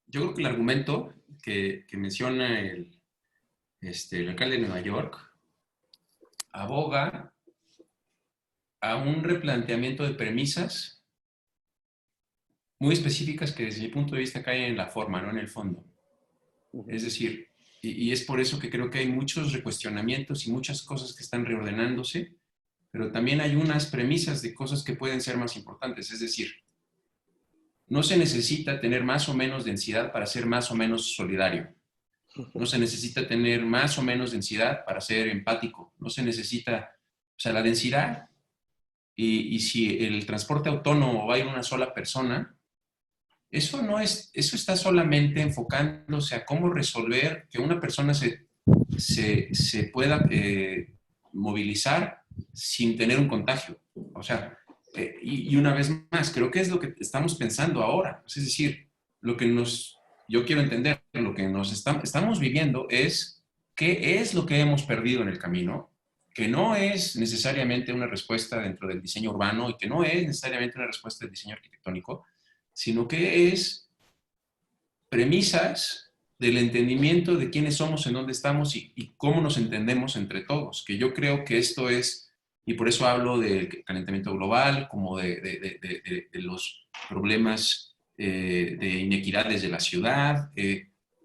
yo creo que el argumento que menciona el alcalde de Nueva York aboga a un replanteamiento de premisas muy específicas que desde mi punto de vista caen en la forma, no en el fondo. Es decir, y es por eso que creo que hay muchos recuestionamientos y muchas cosas que están reordenándose, pero también hay unas premisas de cosas que pueden ser más importantes. Es decir, no se necesita tener más o menos densidad para ser más o menos solidario. No se necesita tener más o menos densidad para ser empático. No se necesita, o sea, la densidad y si el transporte autónomo va a ir una sola persona, eso está solamente enfocándose a cómo resolver que una persona se pueda movilizar sin tener un contagio. O sea, y una vez más, creo que es lo que estamos pensando ahora. Es decir, yo quiero entender, lo que estamos viviendo es qué es lo que hemos perdido en el camino, que no es necesariamente una respuesta dentro del diseño urbano y que no es necesariamente una respuesta del diseño arquitectónico, sino que es premisas del entendimiento de quiénes somos, en dónde estamos y cómo nos entendemos entre todos, que yo creo que esto es, y por eso hablo del calentamiento global, como de los problemas de inequidades de la ciudad,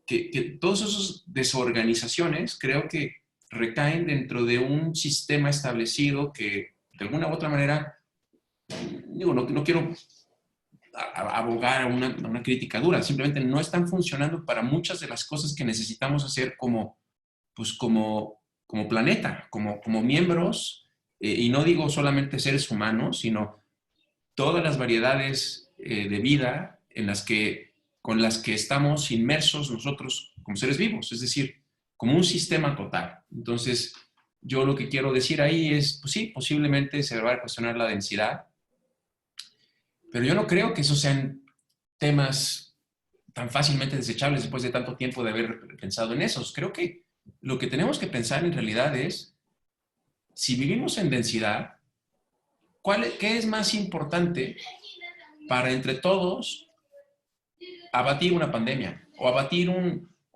que todas esas desorganizaciones creo que recaen dentro de un sistema establecido que de alguna u otra manera, digo, no quiero abogar a una crítica dura, simplemente no están funcionando para muchas de las cosas que necesitamos hacer como planeta, como miembros, y no digo solamente seres humanos, sino todas las variedades de vida con las que estamos inmersos nosotros como seres vivos, es decir, como un sistema total. Entonces, yo lo que quiero decir ahí es, pues sí, posiblemente se va a cuestionar la densidad, pero yo no creo que esos sean temas tan fácilmente desechables después de tanto tiempo de haber pensado en esos. Creo que lo que tenemos que pensar en realidad es, si vivimos en densidad, ¿qué es más importante para entre todos abatir una pandemia o abatir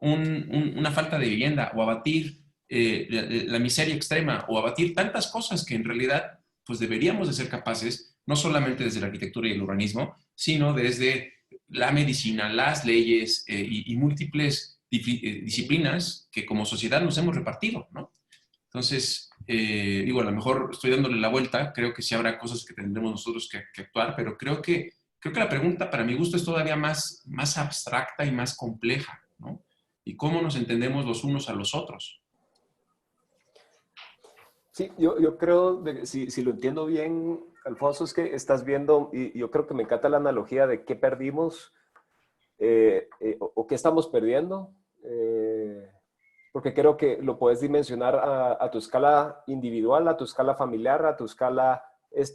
una falta de vivienda o abatir la miseria extrema o abatir tantas cosas que en realidad pues deberíamos de ser capaces, no solamente desde la arquitectura y el urbanismo, sino desde la medicina, las leyes y múltiples disciplinas que como sociedad nos hemos repartido, ¿no? Entonces, digo, a lo mejor estoy dándole la vuelta, creo que sí habrá cosas que tendremos nosotros que actuar, pero creo que la pregunta para mi gusto es todavía más abstracta y más compleja, ¿no? Y cómo nos entendemos los unos a los otros. Sí, yo creo, si lo entiendo bien, Alfonso, es que estás viendo, y yo creo que me encanta la analogía de qué perdimos o qué estamos perdiendo, porque creo que lo puedes dimensionar a tu escala individual, a tu escala familiar, a tu escala,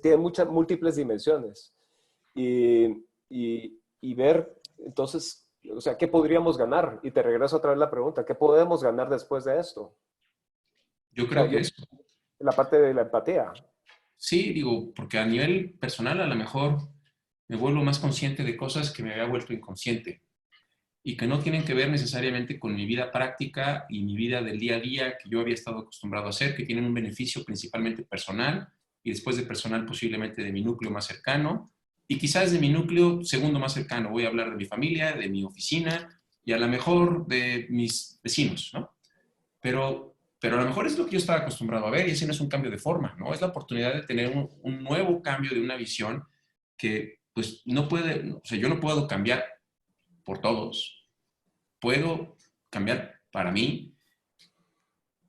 tiene muchas múltiples dimensiones. Y ver, entonces, o sea, ¿qué podríamos ganar? Y te regreso otra vez la pregunta, ¿qué podemos ganar después de esto? Yo creo que es la parte de la empatía. Sí, digo, porque a nivel personal a lo mejor me vuelvo más consciente de cosas que me había vuelto inconsciente y que no tienen que ver necesariamente con mi vida práctica y mi vida del día a día que yo había estado acostumbrado a hacer, que tienen un beneficio principalmente personal y después de personal posiblemente de mi núcleo más cercano y quizás de mi núcleo segundo más cercano. Voy a hablar de mi familia, de mi oficina y a lo mejor de mis vecinos, ¿no? Pero a lo mejor es lo que yo estaba acostumbrado a ver y ese no es un cambio de forma, ¿no? Es la oportunidad de tener un nuevo cambio de una visión que pues no puede, o sea, yo no puedo cambiar por todos, puedo cambiar para mí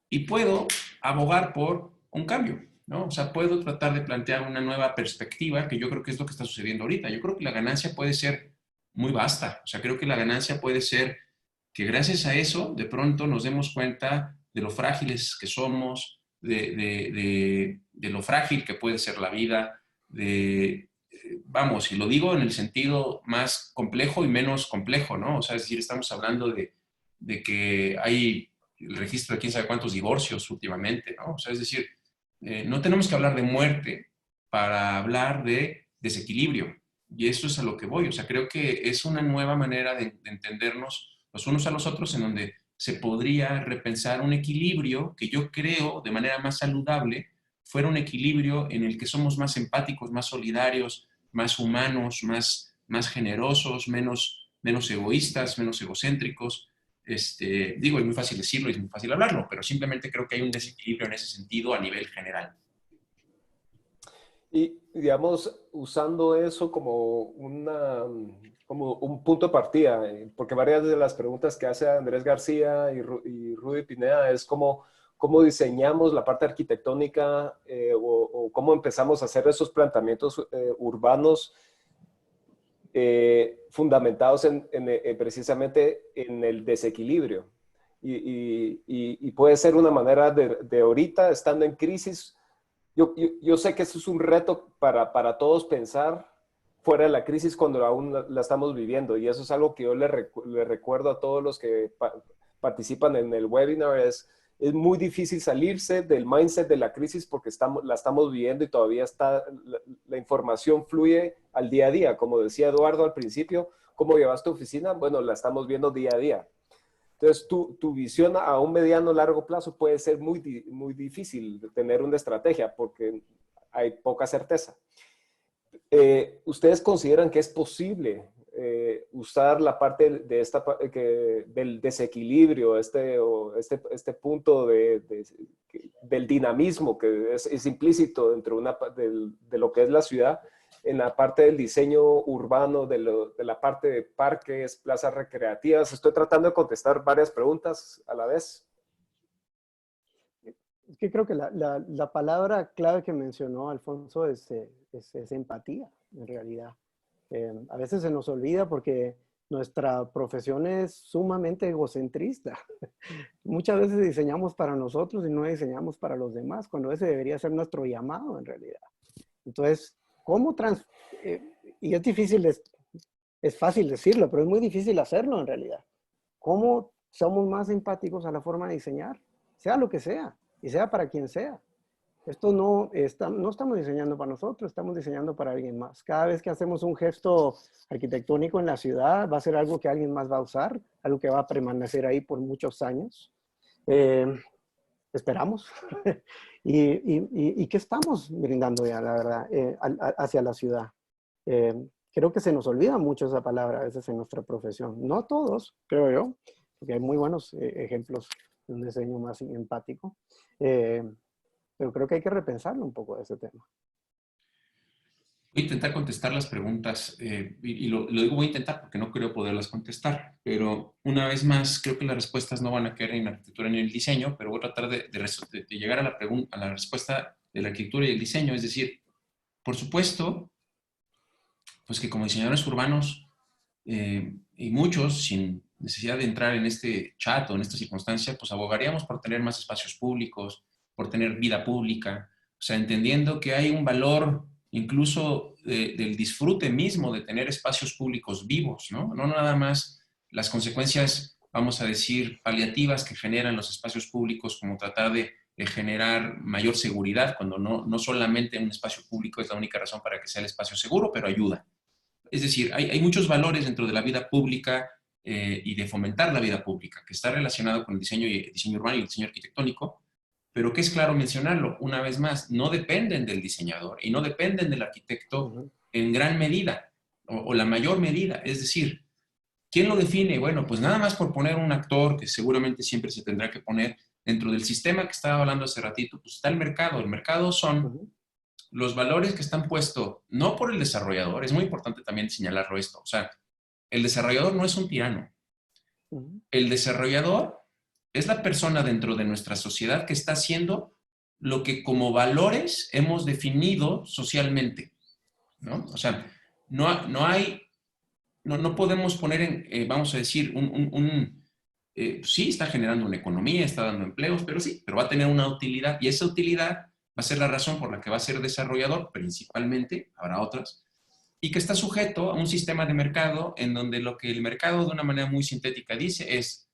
y puedo abogar por un cambio, ¿no? O sea, puedo tratar de plantear una nueva perspectiva, que yo creo que es lo que está sucediendo ahorita. Yo creo que la ganancia puede ser muy vasta, o sea, creo que la ganancia puede ser que gracias a eso, de pronto nos demos cuenta de lo frágiles que somos, de lo frágil que puede ser la vida, vamos, y lo digo en el sentido más complejo y menos complejo, ¿no? O sea, es decir, estamos hablando de que hay el registro de quién sabe cuántos divorcios últimamente, ¿no? O sea, es decir, no tenemos que hablar de muerte para hablar de desequilibrio. Y eso es a lo que voy. O sea, creo que es una nueva manera de entendernos los unos a los otros en donde se podría repensar un equilibrio que yo creo de manera más saludable fuera un equilibrio en el que somos más empáticos, más solidarios, más humanos, más generosos, menos egoístas, menos egocéntricos. Digo, es muy fácil decirlo y es muy fácil hablarlo, pero simplemente creo que hay un desequilibrio en ese sentido a nivel general. Y, digamos, usando eso como un punto de partida, porque varias de las preguntas que hace Andrés García y Rudy Pineda es cómo diseñamos la parte arquitectónica o cómo empezamos a hacer esos planteamientos urbanos fundamentados precisamente en el desequilibrio. Y puede ser una manera de ahorita, estando en crisis. Yo sé que eso es un reto para todos pensar fuera de la crisis cuando aún la estamos viviendo, y eso es algo que yo le recuerdo a todos los que participan en el webinar. Es muy difícil salirse del mindset de la crisis porque la estamos viviendo y todavía la información fluye al día a día. Como decía Eduardo al principio, ¿cómo llevas tu oficina? Bueno, la estamos viendo día a día. Entonces, tu visión a un mediano largo plazo puede ser muy difícil de tener una estrategia porque hay poca certeza. ¿Ustedes consideran que es posible usar la parte del desequilibrio, este punto del dinamismo que es implícito dentro de lo que es la ciudad, en la parte del diseño urbano, de la parte de parques, plazas recreativas? Estoy tratando de contestar varias preguntas a la vez. Es que creo que la palabra clave que mencionó Alfonso es empatía, en realidad. A veces se nos olvida porque nuestra profesión es sumamente egocentrista. Muchas veces diseñamos para nosotros y no diseñamos para los demás, cuando ese debería ser nuestro llamado, en realidad. Entonces, y es difícil, es fácil decirlo, pero es muy difícil hacerlo, en realidad. ¿Cómo somos más empáticos a la forma de diseñar? Sea lo que sea, y sea para quien sea. Esto no estamos diseñando para nosotros, estamos diseñando para alguien más. Cada vez que hacemos un gesto arquitectónico en la ciudad, va a ser algo que alguien más va a usar, algo que va a permanecer ahí por muchos años. Esperamos. ¿Y qué estamos brindando ya, la verdad, hacia la ciudad? Creo que se nos olvida mucho esa palabra a veces en nuestra profesión. No todos, creo yo, porque hay muy buenos ejemplos de un diseño más empático. Pero creo que hay que repensarlo un poco de ese tema. Voy a intentar contestar las preguntas y lo digo voy a intentar porque no creo poderlas contestar, pero una vez más creo que las respuestas no van a caer en la arquitectura ni en el diseño, pero voy a tratar de llegar a la respuesta de la arquitectura y el diseño. Es decir, por supuesto, pues que como diseñadores urbanos y muchos, sin necesidad de entrar en este chat o en esta circunstancia, pues abogaríamos por tener más espacios públicos, por tener vida pública, o sea, entendiendo que hay un valor incluso del disfrute mismo de tener espacios públicos vivos, ¿no? No nada más las consecuencias, vamos a decir, paliativas que generan los espacios públicos, como tratar de generar mayor seguridad, cuando no solamente un espacio público es la única razón para que sea el espacio seguro, pero ayuda. Es decir, hay muchos valores dentro de la vida pública y de fomentar la vida pública, que está relacionado con el diseño urbano y el diseño arquitectónico, pero que es claro mencionarlo, una vez más, no dependen del diseñador y no dependen del arquitecto en gran medida o la mayor medida. Es decir, ¿quién lo define? Bueno, pues nada más por poner un actor que seguramente siempre se tendrá que poner dentro del sistema que estaba hablando hace ratito, pues está el mercado. El mercado son los valores que están puestos no por el desarrollador, es muy importante también señalarlo esto, o sea, el desarrollador no es un tirano. El desarrollador es la persona dentro de nuestra sociedad que está haciendo lo que como valores hemos definido socialmente, ¿no? O sea, no podemos poner en, vamos a decir, sí, está generando una economía, está dando empleos, pero va a tener una utilidad y esa utilidad va a ser la razón por la que va a ser desarrollador, principalmente, habrá otras, y que está sujeto a un sistema de mercado en donde lo que el mercado de una manera muy sintética dice es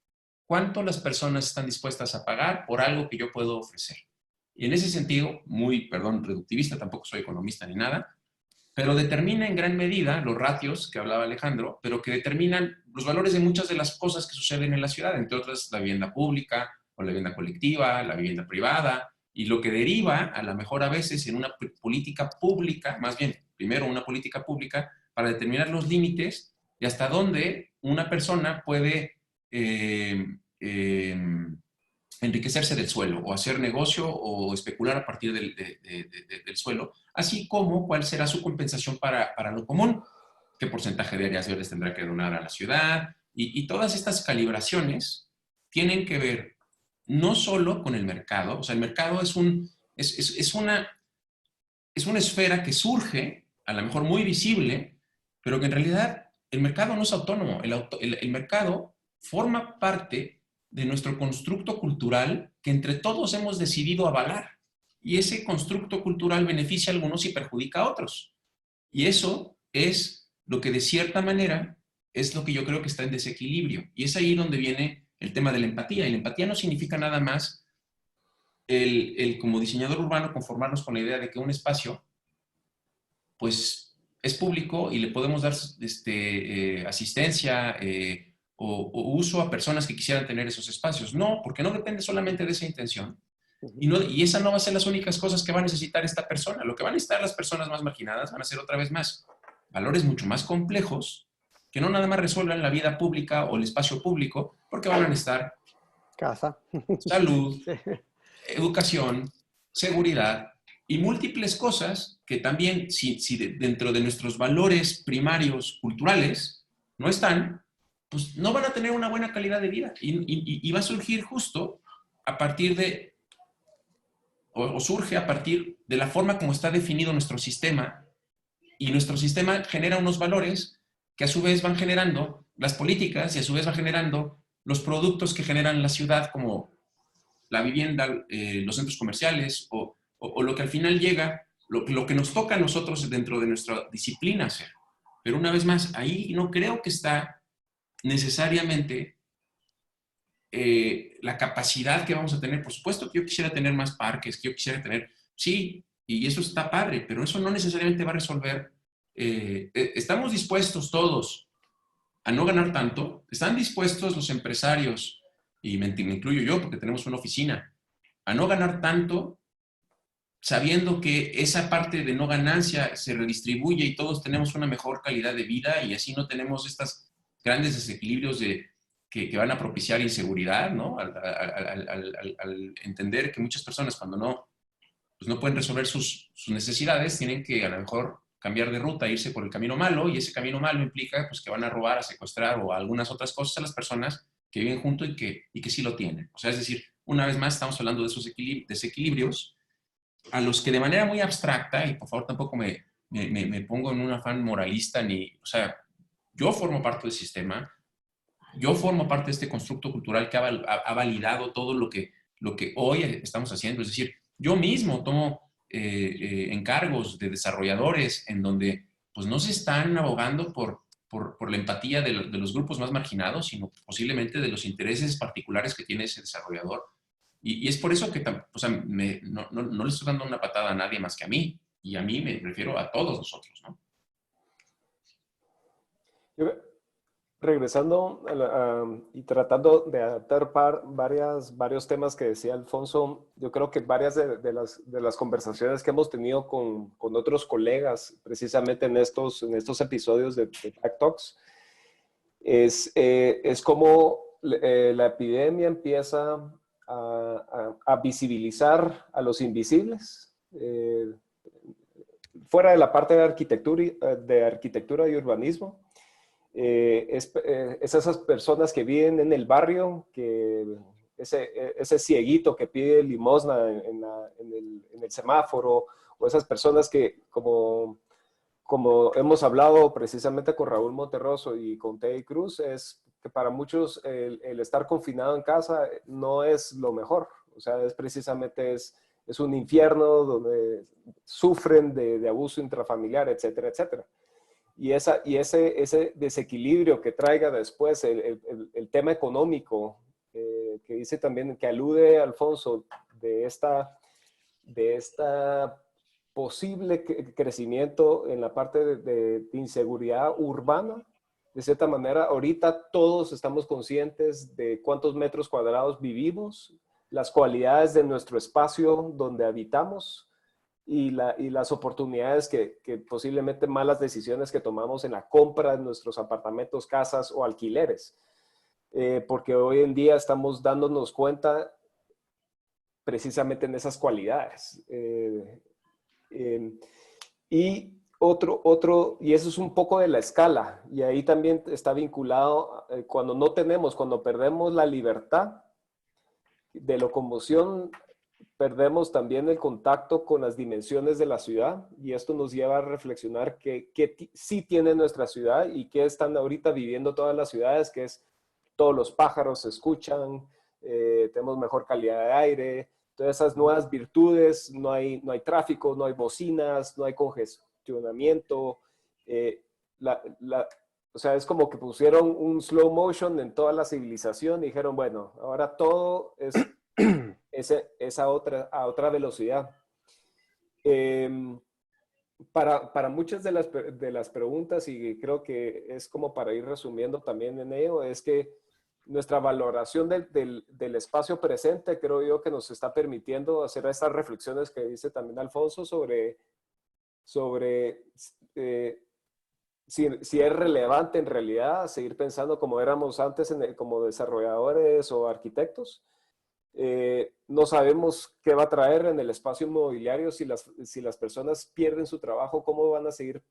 cuánto las personas están dispuestas a pagar por algo que yo puedo ofrecer. Y en ese sentido, perdón, reductivista, tampoco soy economista ni nada, pero determina en gran medida los ratios que hablaba Alejandro, pero que determinan los valores de muchas de las cosas que suceden en la ciudad, entre otras la vivienda pública o la vivienda colectiva, la vivienda privada, y lo que deriva a lo mejor a veces en una política pública, más bien, primero una política pública para determinar los límites y hasta dónde una persona puede enriquecerse del suelo o hacer negocio o especular a partir del suelo, así como cuál será su compensación para lo común, qué porcentaje de áreas verdes tendrá que donar a la ciudad, y todas estas calibraciones tienen que ver no solo con el mercado, o sea, el mercado es una esfera que surge, a lo mejor muy visible, pero que en realidad el mercado no es autónomo, el mercado forma parte de nuestro constructo cultural que entre todos hemos decidido avalar. Y ese constructo cultural beneficia a algunos y perjudica a otros. Y eso es lo que de cierta manera es lo que yo creo que está en desequilibrio. Y es ahí donde viene el tema de la empatía. Y la empatía no significa nada más como diseñador urbano conformarnos con la idea de que un espacio pues es público y le podemos dar asistencia o uso a personas que quisieran tener esos espacios. No, porque no depende solamente de esa intención. Y esa no va a ser las únicas cosas que va a necesitar esta persona. Lo que van a necesitar las personas más marginadas van a ser otra vez más valores mucho más complejos que no nada más resuelvan la vida pública o el espacio público, porque van a necesitar casa, salud, educación, seguridad y múltiples cosas que también, si dentro de nuestros valores primarios culturales no están, pues no van a tener una buena calidad de vida. Y va a surgir justo a partir de, o surge a partir de la forma como está definido nuestro sistema, y nuestro sistema genera unos valores que a su vez van generando las políticas y a su vez va generando los productos que generan la ciudad, como la vivienda, los centros comerciales o lo que al final llega, lo que nos toca a nosotros dentro de nuestra disciplina hacer. Pero una vez más, ahí no creo que está necesariamente la capacidad que vamos a tener. Por supuesto que yo quisiera tener más parques, que yo quisiera tener, sí, y eso está padre, pero eso no necesariamente va a resolver. Estamos dispuestos todos a no ganar tanto. Están dispuestos los empresarios, y me incluyo yo porque tenemos una oficina, a no ganar tanto, sabiendo que esa parte de no ganancia se redistribuye y todos tenemos una mejor calidad de vida y así no tenemos estos grandes desequilibrios que van a propiciar inseguridad, ¿no? Al entender que muchas personas cuando no pueden resolver sus necesidades, tienen que a lo mejor cambiar de ruta, irse por el camino malo, y ese camino malo implica pues, que van a robar, a secuestrar o algunas otras cosas a las personas que viven juntos y que sí lo tienen. O sea, es decir, una vez más estamos hablando de esos desequilibrios a los que de manera muy abstracta, y por favor tampoco me pongo en un afán moralista, o sea, yo formo parte del sistema, yo formo parte de este constructo cultural que ha validado todo lo que hoy estamos haciendo. Es decir, yo mismo tomo encargos de desarrolladores en donde pues no se están abogando por la empatía de los grupos más marginados, sino posiblemente de los intereses particulares que tiene ese desarrollador. Y es por eso que o sea, no le estoy dando una patada a nadie más que a mí. Y a mí me refiero a todos nosotros, ¿no? Yo, regresando y tratando de adaptar varios temas que decía Alfonso, yo creo que varias de las conversaciones que hemos tenido con otros colegas, precisamente en estos episodios de Tech Talks, es como la epidemia empieza a visibilizar a los invisibles. Fuera de la parte de arquitectura y urbanismo, es esas personas que viven en el barrio, ese cieguito que pide limosna en el semáforo, o esas personas que, como hemos hablado precisamente con Raúl Monterroso y con Teddy Cruz, es que para muchos el estar confinado en casa no es lo mejor. O sea, es un infierno donde sufren de abuso intrafamiliar, etcétera, etcétera. Y ese desequilibrio que traiga después el tema económico, que dice también, que alude Alfonso, de esta posible crecimiento en la parte de inseguridad urbana. De cierta manera, ahorita todos estamos conscientes de cuántos metros cuadrados vivimos, las cualidades de nuestro espacio donde habitamos, y las oportunidades que posiblemente malas decisiones que tomamos en la compra de nuestros apartamentos, casas o alquileres. Porque hoy en día estamos dándonos cuenta precisamente en esas cualidades. Y eso es un poco de la escala, y ahí también está vinculado cuando perdemos la libertad de locomoción, perdemos también el contacto con las dimensiones de la ciudad, y esto nos lleva a reflexionar qué sí tiene nuestra ciudad y qué están ahorita viviendo todas las ciudades, que es todos los pájaros se escuchan, tenemos mejor calidad de aire, todas esas nuevas virtudes, no hay tráfico, no hay bocinas, no hay congestionamiento. eh, la, la, o sea, es como que pusieron un slow motion en toda la civilización y dijeron, bueno, ahora todo es a otra velocidad. Eh, para muchas de las preguntas, y creo que es como para ir resumiendo también en ello, es que nuestra valoración del espacio presente, creo yo, que nos está permitiendo hacer estas reflexiones que dice también Alfonso sobre si es relevante en realidad seguir pensando como éramos antes como desarrolladores o arquitectos. No sabemos qué va a traer en el espacio inmobiliario si las personas pierden su trabajo, cómo van a seguir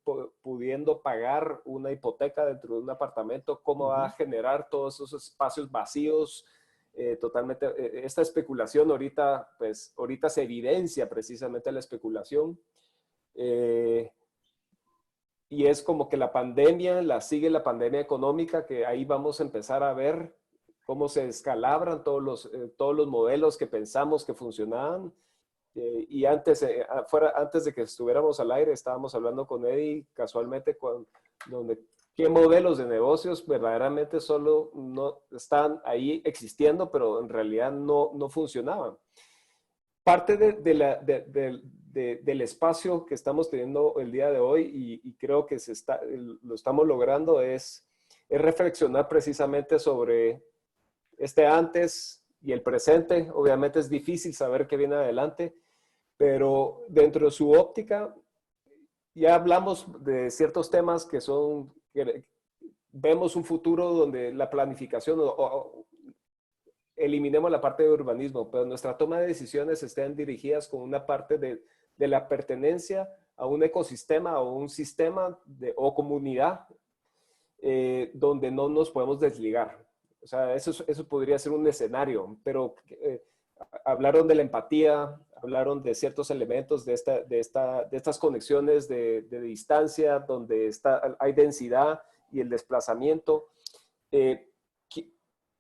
pudiendo pagar una hipoteca dentro de un apartamento, cómo va a generar todos esos espacios vacíos. Totalmente, esta especulación ahorita se evidencia precisamente la especulación. Y es como que sigue la pandemia económica, que ahí vamos a empezar a ver cómo se descalabran todos los modelos que pensamos que funcionaban. Y antes de que estuviéramos al aire, estábamos hablando con Eddie casualmente, qué modelos de negocios verdaderamente solo no están ahí existiendo, pero en realidad no funcionaban. Parte del espacio que estamos teniendo el día de hoy, y creo que lo estamos logrando, es reflexionar precisamente sobre este antes y el presente. Obviamente es difícil saber qué viene adelante, pero dentro de su óptica ya hablamos de ciertos temas que vemos un futuro donde la planificación eliminemos la parte de urbanismo, pero nuestra toma de decisiones estén dirigidas con una parte de la pertenencia a un ecosistema o un sistema o comunidad donde no nos podemos desligar. O sea, eso podría ser un escenario, pero hablaron de la empatía, hablaron de ciertos elementos de estas conexiones de distancia, donde hay densidad y el desplazamiento.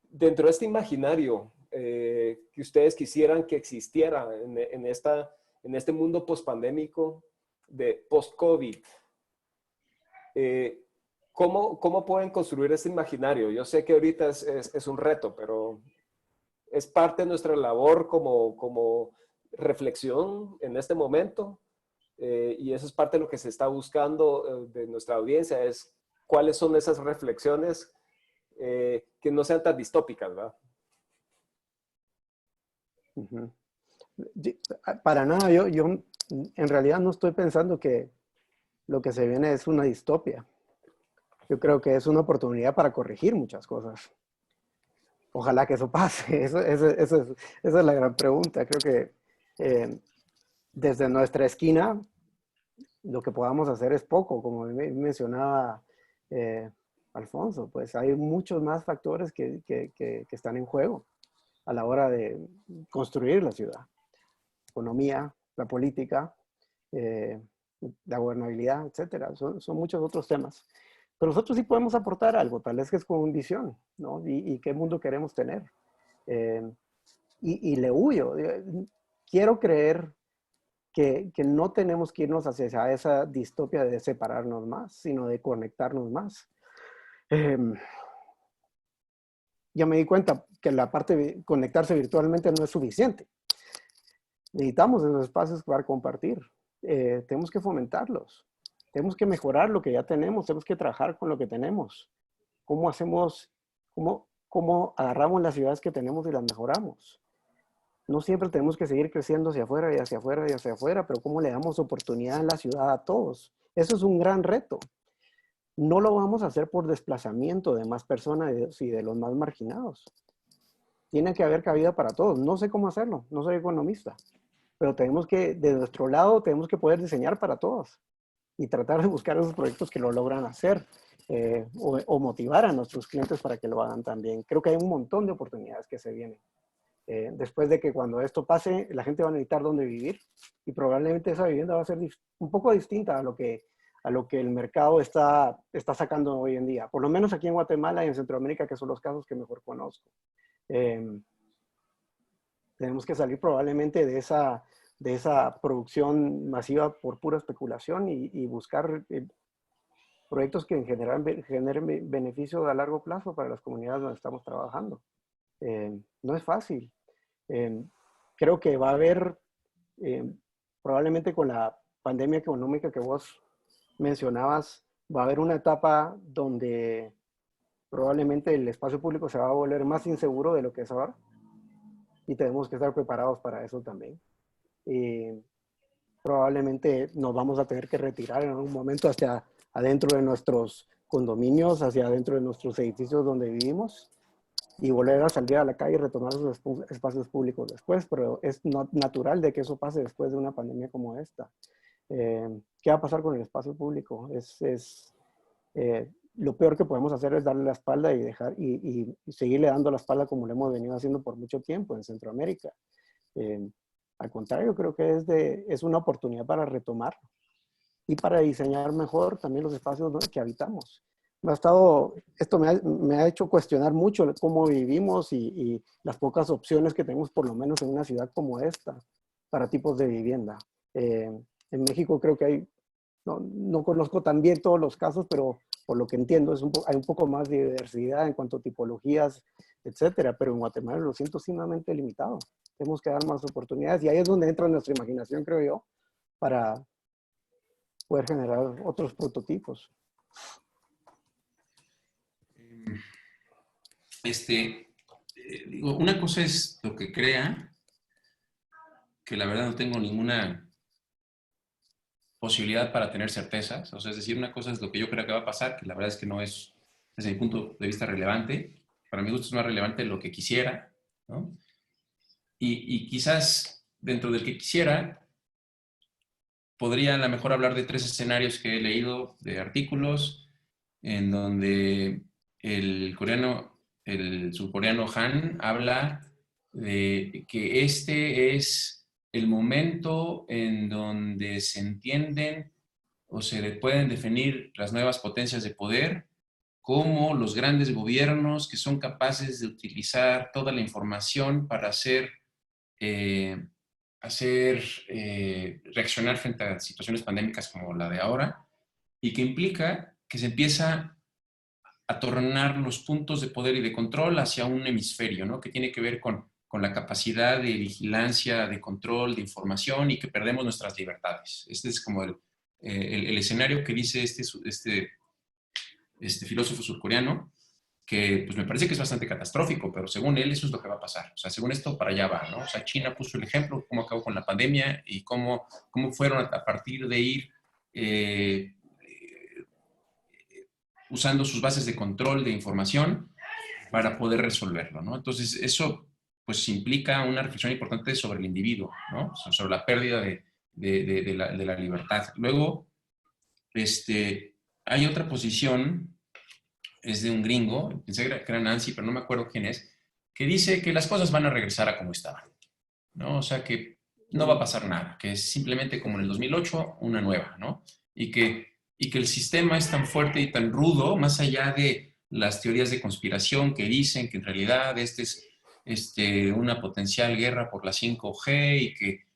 Dentro de este imaginario que ustedes quisieran que existiera en este mundo post-pandémico, de post-COVID, ¿cómo pueden construir ese imaginario? Yo sé que ahorita es un reto, pero es parte de nuestra labor como reflexión en este momento, y eso es parte de lo que se está buscando de nuestra audiencia, es cuáles son esas reflexiones que no sean tan distópicas, ¿verdad? Ujú. Para nada, yo en realidad no estoy pensando que lo que se viene es una distopia. Yo creo que es una oportunidad para corregir muchas cosas. Ojalá que eso pase. Esa es la gran pregunta. Creo que desde nuestra esquina lo que podamos hacer es poco, como mencionaba eh, Alfonso. Pues hay muchos más factores que están en juego a la hora de construir la ciudad. Economía, la política, eh, la gobernabilidad, etcétera. Son muchos otros temas. Pero nosotros sí podemos aportar algo, tal vez que es con visión, ¿no? Y qué mundo queremos tener. Eh, y le huyo. Quiero creer que no tenemos que irnos hacia esa distopia de separarnos más, sino de conectarnos más. Eh, ya me di cuenta que la parte de conectarse virtualmente no es suficiente. Necesitamos esos espacios para compartir. Tenemos que fomentarlos. Tenemos que mejorar lo que ya tenemos. Tenemos que trabajar con lo que tenemos. ¿Cómo hacemos, cómo agarramos las ciudades que tenemos y las mejoramos? No siempre tenemos que seguir creciendo hacia afuera y hacia afuera y hacia afuera, pero ¿cómo le damos oportunidad en la ciudad a todos? Eso es un gran reto. No lo vamos a hacer por desplazamiento de más personas y de los más marginados. Tiene que haber cabida para todos. No sé cómo hacerlo, no soy economista, pero tenemos que, de nuestro lado, tenemos que poder diseñar para todos y tratar de buscar esos proyectos que lo logran hacer o motivar a nuestros clientes para que lo hagan también. Creo que hay un montón de oportunidades que se vienen. Después de que cuando esto pase, la gente va a necesitar dónde vivir y probablemente esa vivienda va a ser un poco distinta a lo que el mercado está sacando hoy en día. Por lo menos aquí en Guatemala y en Centroamérica, que son los casos que mejor conozco. Tenemos que salir probablemente de esa producción masiva por pura especulación y buscar proyectos que generen beneficio a largo plazo para las comunidades donde estamos trabajando. No es fácil. Creo que va a haber, probablemente con la pandemia económica que vos mencionabas, va a haber una etapa donde probablemente el espacio público se va a volver más inseguro de lo que es ahora y tenemos que estar preparados para eso también. Probablemente nos vamos a tener que retirar en algún momento hacia adentro de nuestros condominios, hacia adentro de nuestros edificios donde vivimos y volver a salir a la calle y retomar esos espacios públicos después, pero es natural de que eso pase después de una pandemia como esta. ¿Qué va a pasar con el espacio público? Lo peor que podemos hacer es darle la espalda y seguirle dando la espalda como lo hemos venido haciendo por mucho tiempo en Centroamérica. Al contrario, creo que es una oportunidad para retomar y para diseñar mejor también los espacios que habitamos. Esto me ha hecho cuestionar mucho cómo vivimos y las pocas opciones que tenemos, por lo menos en una ciudad como esta, para tipos de vivienda. En México creo que no conozco tan bien todos los casos, pero por lo que entiendo hay un poco más de diversidad en cuanto a tipologías, etcétera, pero en Guatemala lo siento sumamente limitado. Tenemos que dar más oportunidades y ahí es donde entra nuestra imaginación, creo yo, para poder generar otros prototipos. Digo, una cosa es lo que crea, que la verdad no tengo ninguna posibilidad para tener certezas. O sea, es decir, una cosa es lo que yo creo que va a pasar, que la verdad es que no es, desde mi punto de vista, relevante. Para mi gusto es más relevante lo que quisiera, ¿no? Y quizás dentro del que quisiera, podría a lo mejor hablar de 3 escenarios que he leído de artículos en donde el surcoreano Han habla de que este es el momento en donde se entienden o se pueden definir las nuevas potencias de poder como los grandes gobiernos que son capaces de utilizar toda la información para reaccionar frente a situaciones pandémicas como la de ahora, y que implica que se empieza a tornar los puntos de poder y de control hacia un hemisferio, ¿no? Que tiene que ver con con la capacidad de vigilancia, de control, de información y que perdemos nuestras libertades. Este es como el escenario que dice este filósofo surcoreano, que pues me parece que es bastante catastrófico, pero según él eso es lo que va a pasar. O sea, según esto, para allá va, ¿no? O sea, China puso el ejemplo, cómo acabó con la pandemia y cómo fueron a partir de ir usando sus bases de control de información para poder resolverlo, ¿no? Entonces, eso pues implica una reflexión importante sobre el individuo, ¿no? Sobre la pérdida de la libertad. Luego, hay otra posición, es de un gringo, pensé que era Nancy, pero no me acuerdo quién es, que dice que las cosas van a regresar a como estaban, ¿no? O sea, que no va a pasar nada, que es simplemente como en el 2008, una nueva, ¿no? Y que el sistema es tan fuerte y tan rudo, más allá de las teorías de conspiración que dicen que en realidad es una potencial guerra por la 5G y que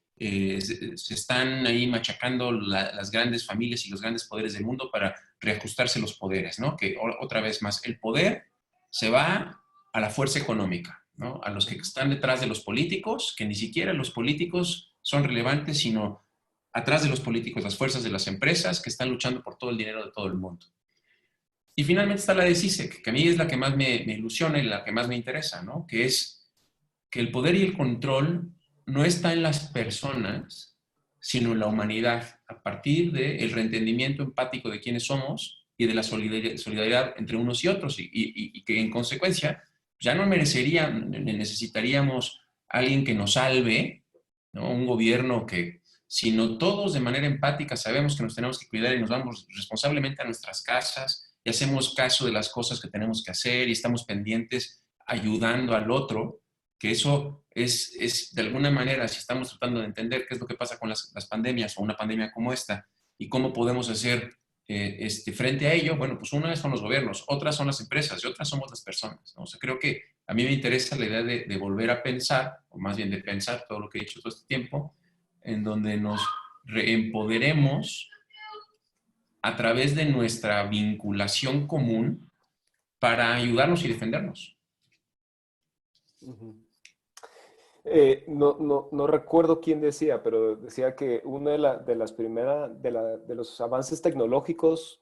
se están ahí machacando las grandes familias y los grandes poderes del mundo para reajustarse los poderes, ¿no? Que otra vez más, el poder se va a la fuerza económica, ¿no? A los que están detrás de los políticos, que ni siquiera los políticos son relevantes, sino atrás de los políticos, las fuerzas de las empresas que están luchando por todo el dinero de todo el mundo. Y finalmente está la de CISEC, que a mí es la que más me ilusiona y la que más me interesa, ¿no? Que es que el poder y el control no está en las personas, sino en la humanidad, a partir del reentendimiento empático de quiénes somos y de la solidaridad entre unos y otros, y que en consecuencia ya no necesitaríamos alguien que nos salve, ¿no? Un gobierno que, sino todos de manera empática sabemos que nos tenemos que cuidar y nos vamos responsablemente a nuestras casas y hacemos caso de las cosas que tenemos que hacer y estamos pendientes ayudando al otro, que eso es de alguna manera, si estamos tratando de entender qué es lo que pasa con las pandemias o una pandemia como esta y cómo podemos hacer frente a ello, bueno, pues una son los gobiernos, otras son las empresas y otras somos las personas, ¿no? O sea, creo que a mí me interesa la idea de volver a pensar, o más bien de pensar todo lo que he dicho todo este tiempo, en donde nos reempoderemos a través de nuestra vinculación común para ayudarnos y defendernos. No recuerdo quién decía, pero decía que uno de las primeras, de los avances tecnológicos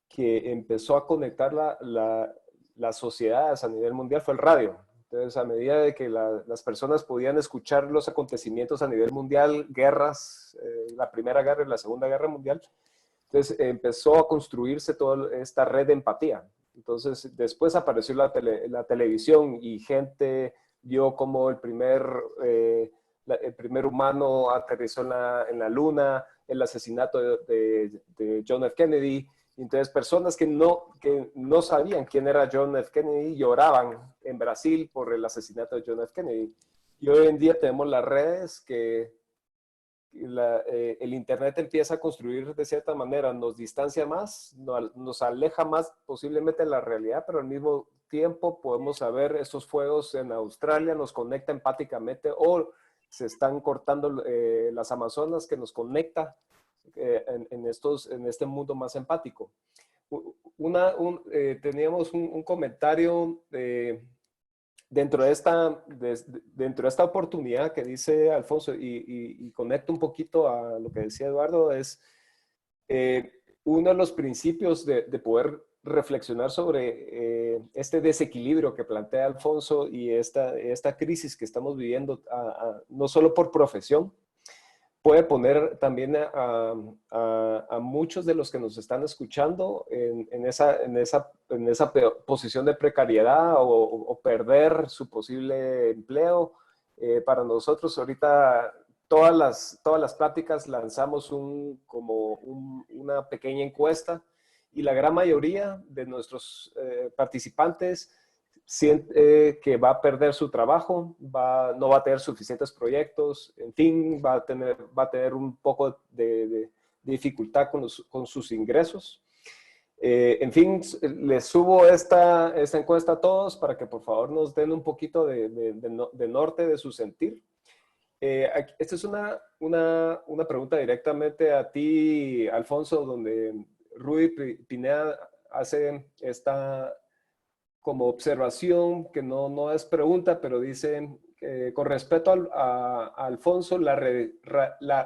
que empezó a conectar las sociedades a nivel mundial fue el radio. Entonces, a medida de que las personas podían escuchar los acontecimientos a nivel mundial, guerras, la Primera Guerra y la Segunda Guerra Mundial, entonces empezó a construirse toda esta red de empatía. Entonces, después apareció la televisión y gente vio como el primer humano aterrizó en la luna, el asesinato de John F. Kennedy. Entonces, personas que no sabían quién era John F. Kennedy lloraban en Brasil por el asesinato de John F. Kennedy. Y hoy en día tenemos las redes que el Internet empieza a construir de cierta manera, nos distancia más, nos aleja más posiblemente de la realidad, pero al mismo tiempo podemos saber estos fuegos en Australia, nos conecta empáticamente, o se están cortando las Amazonas que nos conecta en este mundo más empático. Teníamos un comentario dentro de esta oportunidad que dice Alfonso, y conecto un poquito a lo que decía Eduardo, es uno de los principios de poder reflexionar sobre este desequilibrio que plantea Alfonso y esta crisis que estamos viviendo, no solo por profesión, puede poner también a muchos de los que nos están escuchando en esa posición de precariedad o perder su posible empleo. Para nosotros ahorita todas las pláticas lanzamos una pequeña encuesta y la gran mayoría de nuestros participantes siente que va a perder su trabajo, no va a tener suficientes proyectos, en fin, va a tener un poco de dificultad con sus ingresos. En fin, les subo esta encuesta a todos para que por favor nos den un poquito de norte de su sentir. Esta es una pregunta directamente a ti, Alfonso, donde Ruy Pineda hace esta como observación, que no es pregunta, pero dice con respecto a Alfonso, la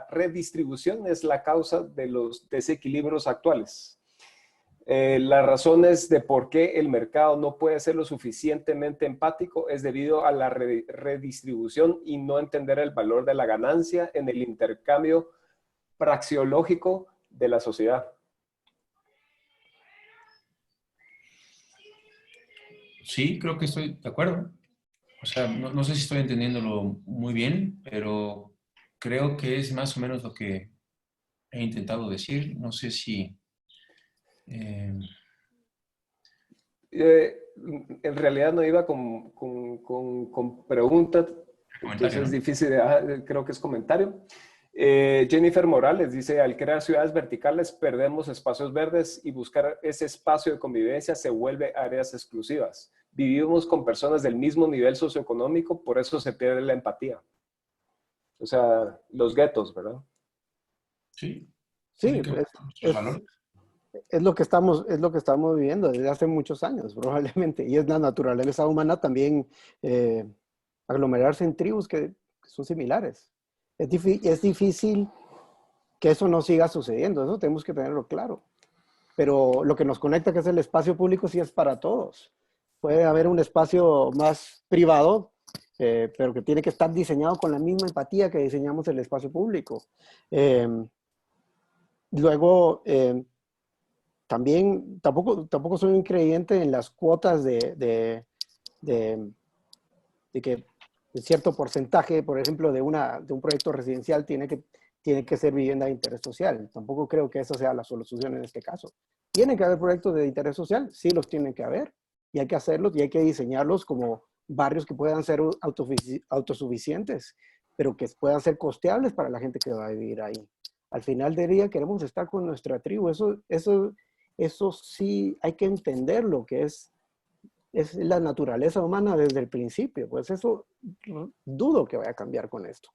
redistribución es la causa de los desequilibrios actuales. Las razones de por qué el mercado no puede ser lo suficientemente empático es debido a la redistribución y no entender el valor de la ganancia en el intercambio praxeológico de la sociedad. Sí, creo que estoy de acuerdo. O sea, no sé si estoy entendiéndolo muy bien, pero creo que es más o menos lo que he intentado decir. No sé si... En realidad no iba con preguntas, comentario, entonces es ¿no? difícil, creo que es comentario. Jennifer Morales dice, al crear ciudades verticales perdemos espacios verdes y buscar ese espacio de convivencia se vuelve áreas exclusivas. Vivimos con personas del mismo nivel socioeconómico, por eso se pierde la empatía. O sea, los guetos, ¿verdad? Sí, tiene Sí, que ver con nuestros es, valores. es lo que estamos viviendo desde hace muchos años, probablemente. Y es la naturaleza humana también aglomerarse en tribus que son similares. Es difícil que eso no siga sucediendo, eso tenemos que tenerlo claro. Pero lo que nos conecta, que es el espacio público, sí es para todos. Puede haber un espacio más privado, pero que tiene que estar diseñado con la misma empatía que diseñamos el espacio público. Eh, luego, también tampoco soy un creyente en las cuotas de, de que un cierto porcentaje, por ejemplo, de un proyecto residencial tiene que ser vivienda de interés social. Tampoco creo que esa sea la solución en este caso. ¿Tiene que haber proyectos de interés social? Sí, los tienen que haber. Y hay que hacerlos y hay que diseñarlos como barrios que puedan ser autosuficientes, pero que puedan ser costeables para la gente que va a vivir ahí. Al final del día queremos estar con nuestra tribu. Eso sí hay que entender lo que es la naturaleza humana desde el principio. Pues eso dudo que vaya a cambiar con esto.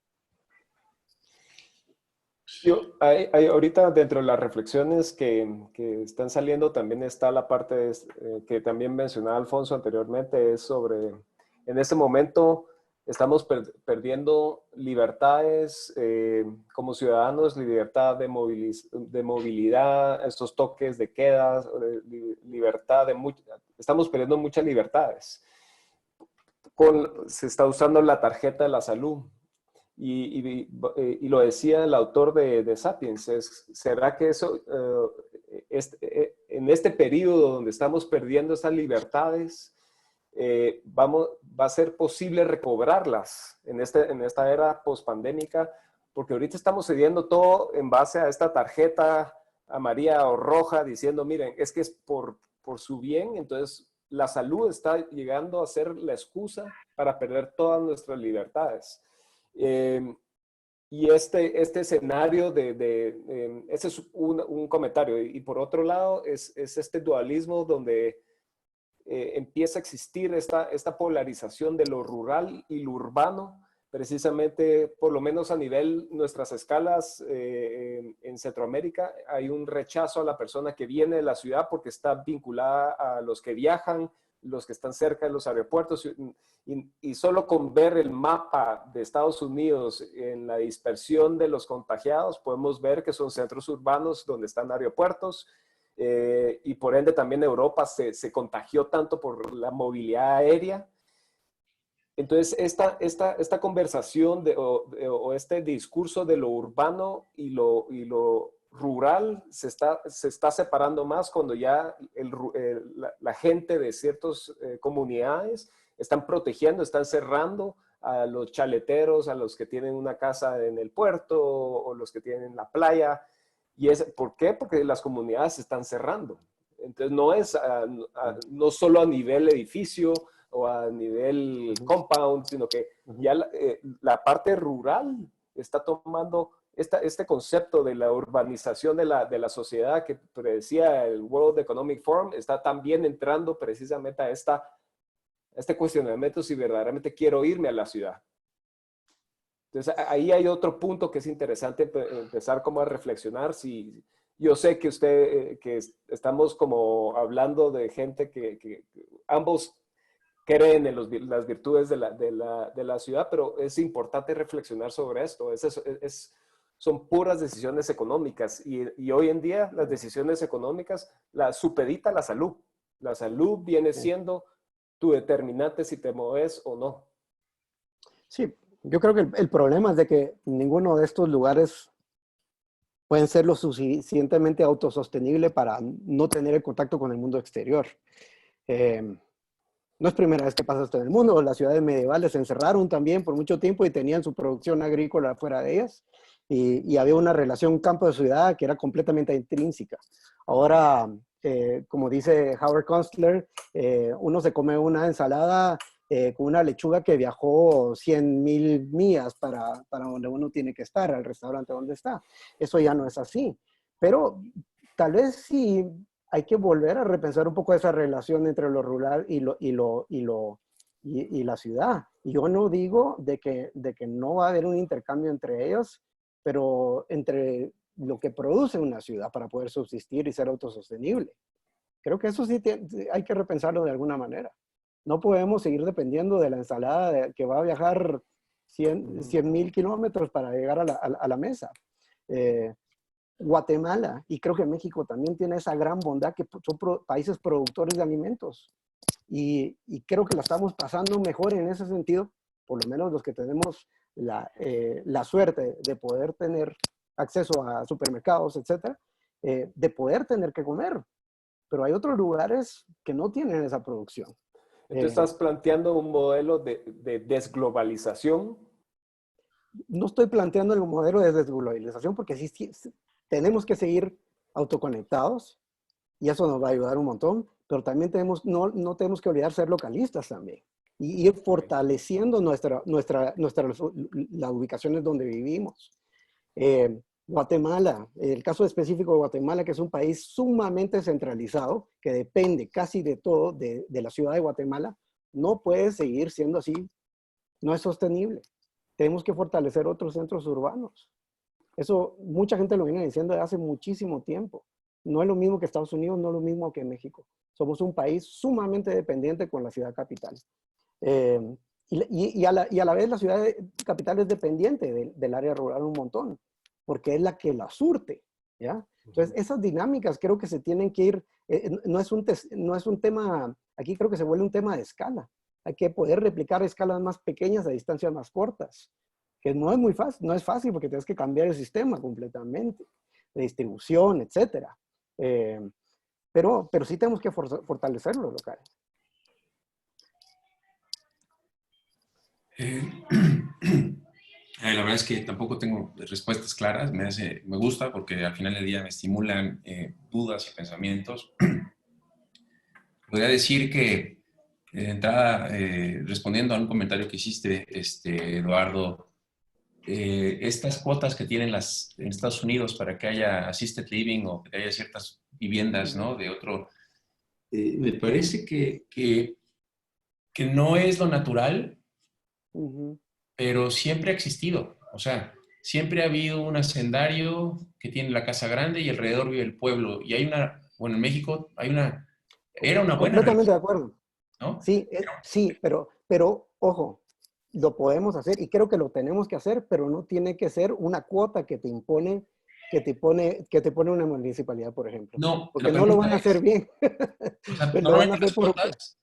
Ahorita dentro de las reflexiones que están saliendo también está la parte que también mencionaba Alfonso anteriormente, es sobre, en este momento estamos perdiendo libertades como ciudadanos, libertad de movilidad, estos toques de queda, libertad estamos perdiendo muchas libertades. Se está usando la tarjeta de la salud. Y lo decía el autor de Sapiens, ¿será que eso, en este periodo donde estamos perdiendo estas libertades, va a ser posible recobrarlas en esta era pospandémica? Porque ahorita estamos cediendo todo en base a esta tarjeta amarilla o roja, diciendo, miren, es que es por su bien, entonces la salud está llegando a ser la excusa para perder todas nuestras libertades. Y este escenario ese es un comentario. Y por otro lado, es este dualismo donde empieza a existir esta polarización de lo rural y lo urbano, precisamente, por lo menos a nivel nuestras escalas en Centroamérica, hay un rechazo a la persona que viene de la ciudad porque está vinculada a los que viajan, los que están cerca de los aeropuertos, y solo con ver el mapa de Estados Unidos en la dispersión de los contagiados, podemos ver que son centros urbanos donde están aeropuertos, y por ende también Europa se contagió tanto por la movilidad aérea. Entonces, esta conversación o este discurso de lo urbano y lo rural se está separando más cuando ya la gente de ciertas comunidades están protegiendo, están cerrando a los chaleteros, a los que tienen una casa en el puerto o los que tienen la playa. ¿Por qué? Porque las comunidades se están cerrando. Entonces, no solo a nivel edificio o a nivel compound, sino que ya la parte rural está tomando este concepto de la urbanización de la sociedad que predecía el World Economic Forum, está también entrando precisamente a este cuestionamiento si verdaderamente quiero irme a la ciudad. Entonces, ahí hay otro punto que es interesante empezar como a reflexionar. Si yo sé que que estamos como hablando de gente que ambos creen en las virtudes de la ciudad, pero es importante reflexionar sobre esto. Son puras decisiones económicas y hoy en día las decisiones económicas las supedita la salud. La salud viene siendo tu determinante si te mueves o no. Sí, yo creo que el problema es de que ninguno de estos lugares pueden ser lo suficientemente autosostenible para no tener el contacto con el mundo exterior. No es primera vez que pasa esto en el mundo. Las ciudades medievales se encerraron también por mucho tiempo y tenían su producción agrícola fuera de ellas. Y había una relación campo-ciudad que era completamente intrínseca. Ahora, como dice Howard Kunstler, uno se come una ensalada con una lechuga que viajó 100,000 millas para donde uno tiene que estar, al restaurante donde está. Eso ya no es así. Pero tal vez sí hay que volver a repensar un poco esa relación entre lo rural y la ciudad. Y yo no digo de que no va a haber un intercambio entre ellos, pero entre lo que produce una ciudad para poder subsistir y ser autosostenible. Creo que eso sí hay que repensarlo de alguna manera. No podemos seguir dependiendo de la ensalada que va a viajar 100,000 kilómetros para llegar a la mesa. Guatemala, y creo que México también tiene esa gran bondad que son países productores de alimentos. Y creo que la estamos pasando mejor en ese sentido, por lo menos los que tenemos la suerte de poder tener acceso a supermercados, etcétera, de poder tener que comer. Pero hay otros lugares que no tienen esa producción. Entonces estás planteando un modelo de desglobalización. No estoy planteando el modelo de desglobalización porque sí tenemos que seguir autoconectados y eso nos va a ayudar un montón, pero también no tenemos que olvidar ser localistas también y ir fortaleciendo las ubicaciones donde vivimos. Guatemala, el caso específico de Guatemala, que es un país sumamente centralizado, que depende casi de todo de la ciudad de Guatemala, no puede seguir siendo así, no es sostenible. Tenemos que fortalecer otros centros urbanos. Eso mucha gente lo viene diciendo desde hace muchísimo tiempo. No es lo mismo que Estados Unidos, no es lo mismo que México. Somos un país sumamente dependiente con la ciudad capital. Y a la vez la ciudad capital es dependiente del área rural un montón, porque es la que la surte, ¿ya? Entonces, esas dinámicas creo que se tienen que ir, no es un tema, aquí creo que se vuelve un tema de escala. Hay que poder replicar escalas más pequeñas a distancias más cortas, que no es muy fácil, no es fácil porque tienes que cambiar el sistema completamente, de distribución, etcétera. Pero sí tenemos que fortalecer los locales. La verdad es que tampoco tengo respuestas claras, me gusta porque al final del día me estimulan dudas y pensamientos. Podría decir que, de entrada, respondiendo a un comentario que hiciste, Eduardo, estas cuotas que tienen en Estados Unidos para que haya assisted living o que haya ciertas viviendas, ¿no? De otro, me parece que no es lo natural, pero siempre ha existido. O sea, siempre ha habido un hacendario que tiene la casa grande y alrededor vive el pueblo. Y hay bueno, en México era una buena completamente relación, de acuerdo. ¿no? Sí, sí, pero ojo, lo podemos hacer y creo que lo tenemos que hacer, pero no tiene que ser una cuota que te impone, que te pone una municipalidad, por ejemplo. No, Porque la no lo pregunta van a hacer bien. o sea, Lo van a normalmente hacer las cuotas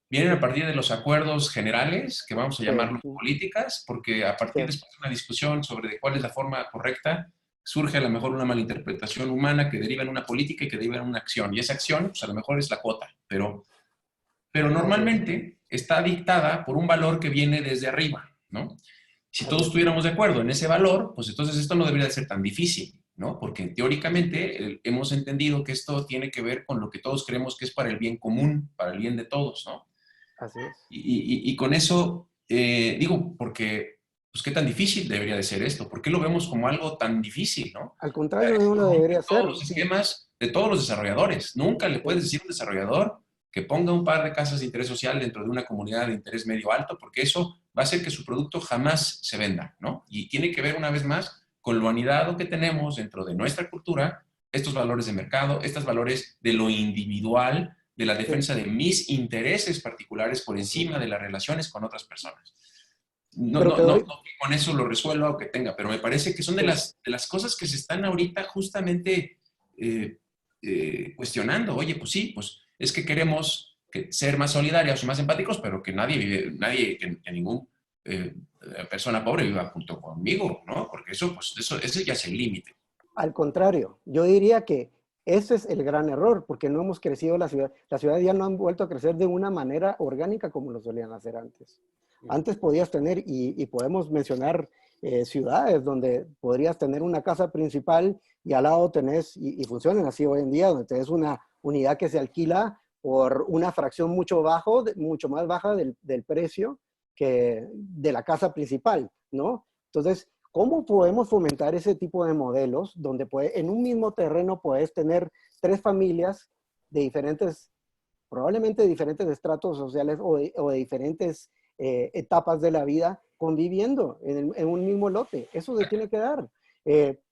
vienen a partir de los acuerdos generales, que vamos a llamarlos políticas, porque a partir de una discusión sobre de cuál es la forma correcta, surge a lo mejor una malinterpretación humana que deriva en una política y que deriva en una acción. Y esa acción, pues a lo mejor es la cuota, pero normalmente está dictada por un valor que viene desde arriba, ¿no? Si todos estuviéramos de acuerdo en ese valor, pues entonces esto no debería de ser tan difícil, ¿no? Porque teóricamente hemos entendido que esto tiene que ver con lo que todos creemos que es para el bien común, para el bien de todos, ¿no? Así es. Y con eso, digo, porque, pues, ¿qué tan difícil debería de ser esto? ¿Por qué lo vemos como algo tan difícil, no? Al contrario, no lo debería Todos ser. los esquemas de todos los desarrolladores. Nunca le puedes decir a un desarrollador que ponga un par de casas de interés social dentro de una comunidad de interés medio alto, porque eso va a hacer que su producto jamás se venda, ¿no? Y tiene que ver una vez más con lo anidado que tenemos dentro de nuestra cultura, estos valores de mercado, estos valores de lo individual, de la defensa de mis intereses particulares por encima de las relaciones con otras personas. No, Pero no, te no, doy, no que con eso lo resuelva o que tenga, pero me parece que son de las cosas que se están ahorita justamente cuestionando. Oye, pues sí, pues es que queremos ser más solidarios y más empáticos, pero que que ningún persona pobre viva junto conmigo, ¿no? Porque eso, pues, ese ya es el límite. al contrario, yo diría que ese es el gran error, porque no hemos crecido la ciudad. Las ciudades ya no han vuelto a crecer de una manera orgánica como lo solían hacer antes. Antes podías tener, y podemos mencionar ciudades donde podrías tener una casa principal y al lado tenés, y funcionan así hoy en día, donde tenés una unidad que se alquila por una fracción mucho más baja del precio que de la casa principal, ¿no? Entonces, ¿cómo podemos fomentar ese tipo de modelos donde en un mismo terreno puedes tener 3 familias de diferentes, probablemente de diferentes estratos sociales o de diferentes etapas de la vida conviviendo en un mismo lote? Eso se tiene que dar.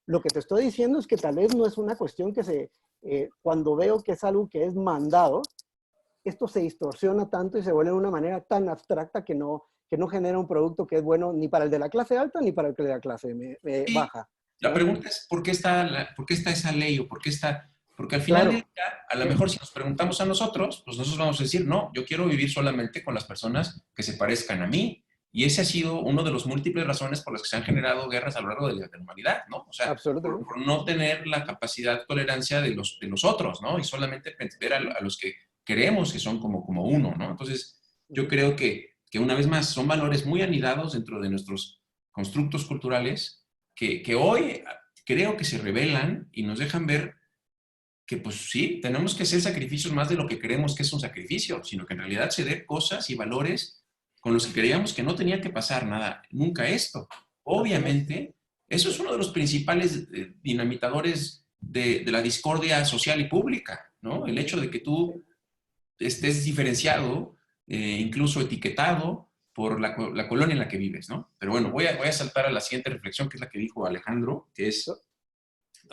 Lo que te estoy diciendo es que tal vez no es una cuestión que cuando veo que es algo que es mandado, esto se distorsiona tanto y se vuelve de una manera tan abstracta que no genera un producto que es bueno ni para el de la clase alta ni para el de la clase Y baja, la ¿no? pregunta es, ¿por qué está esa ley o por qué está? Porque al final del Claro, día, a lo mejor si nos preguntamos a nosotros, pues nosotros vamos a decir, no, yo quiero vivir solamente con las personas que se parezcan a mí. Y ese ha sido uno de los múltiples razones por las que se han generado guerras a lo largo de la humanidad, ¿no? O sea, absolutamente. por no tener la capacidad de tolerancia de los otros, ¿no? Y solamente ver a los que creemos que son como uno, ¿no? Entonces, yo creo que una vez más son valores muy anidados dentro de nuestros constructos culturales que hoy creo que se revelan y nos dejan ver que pues sí, tenemos que hacer sacrificios más de lo que creemos que es un sacrificio, sino que en realidad ceder cosas y valores con los que creíamos que no tenía que pasar nada, nunca esto. Así es. Obviamente, eso es uno de los principales dinamitadores de la discordia social y pública, ¿no? El hecho de que tú estés diferenciado, incluso etiquetado por la colonia en la que vives, ¿no? Pero bueno, voy a saltar a la siguiente reflexión, que es la que dijo Alejandro, que es...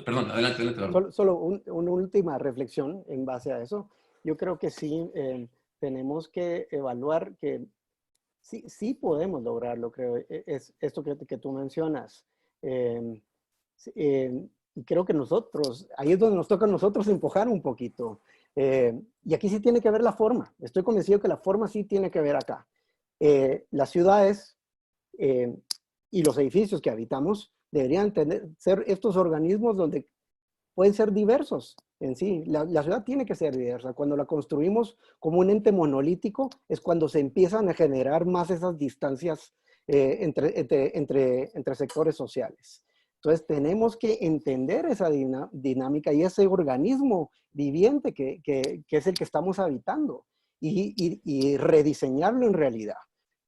Perdón, adelante, Eduardo. Solo una última reflexión en base a eso. Yo creo que sí tenemos que evaluar que sí podemos lograrlo, creo. Es esto que tú mencionas. Eh, y creo que ahí es donde nos toca a nosotros empujar un poquito. Y aquí sí tiene que ver la forma. Estoy convencido que la forma sí tiene que ver acá. Las ciudades eh, y los edificios que habitamos deberían ser estos organismos donde pueden ser diversos en sí. La ciudad tiene que ser diversa. Cuando la construimos como un ente monolítico es cuando se empiezan a generar más esas distancias entre sectores sociales. Entonces tenemos que entender esa dinámica y ese organismo viviente que es el que estamos habitando y rediseñarlo en realidad.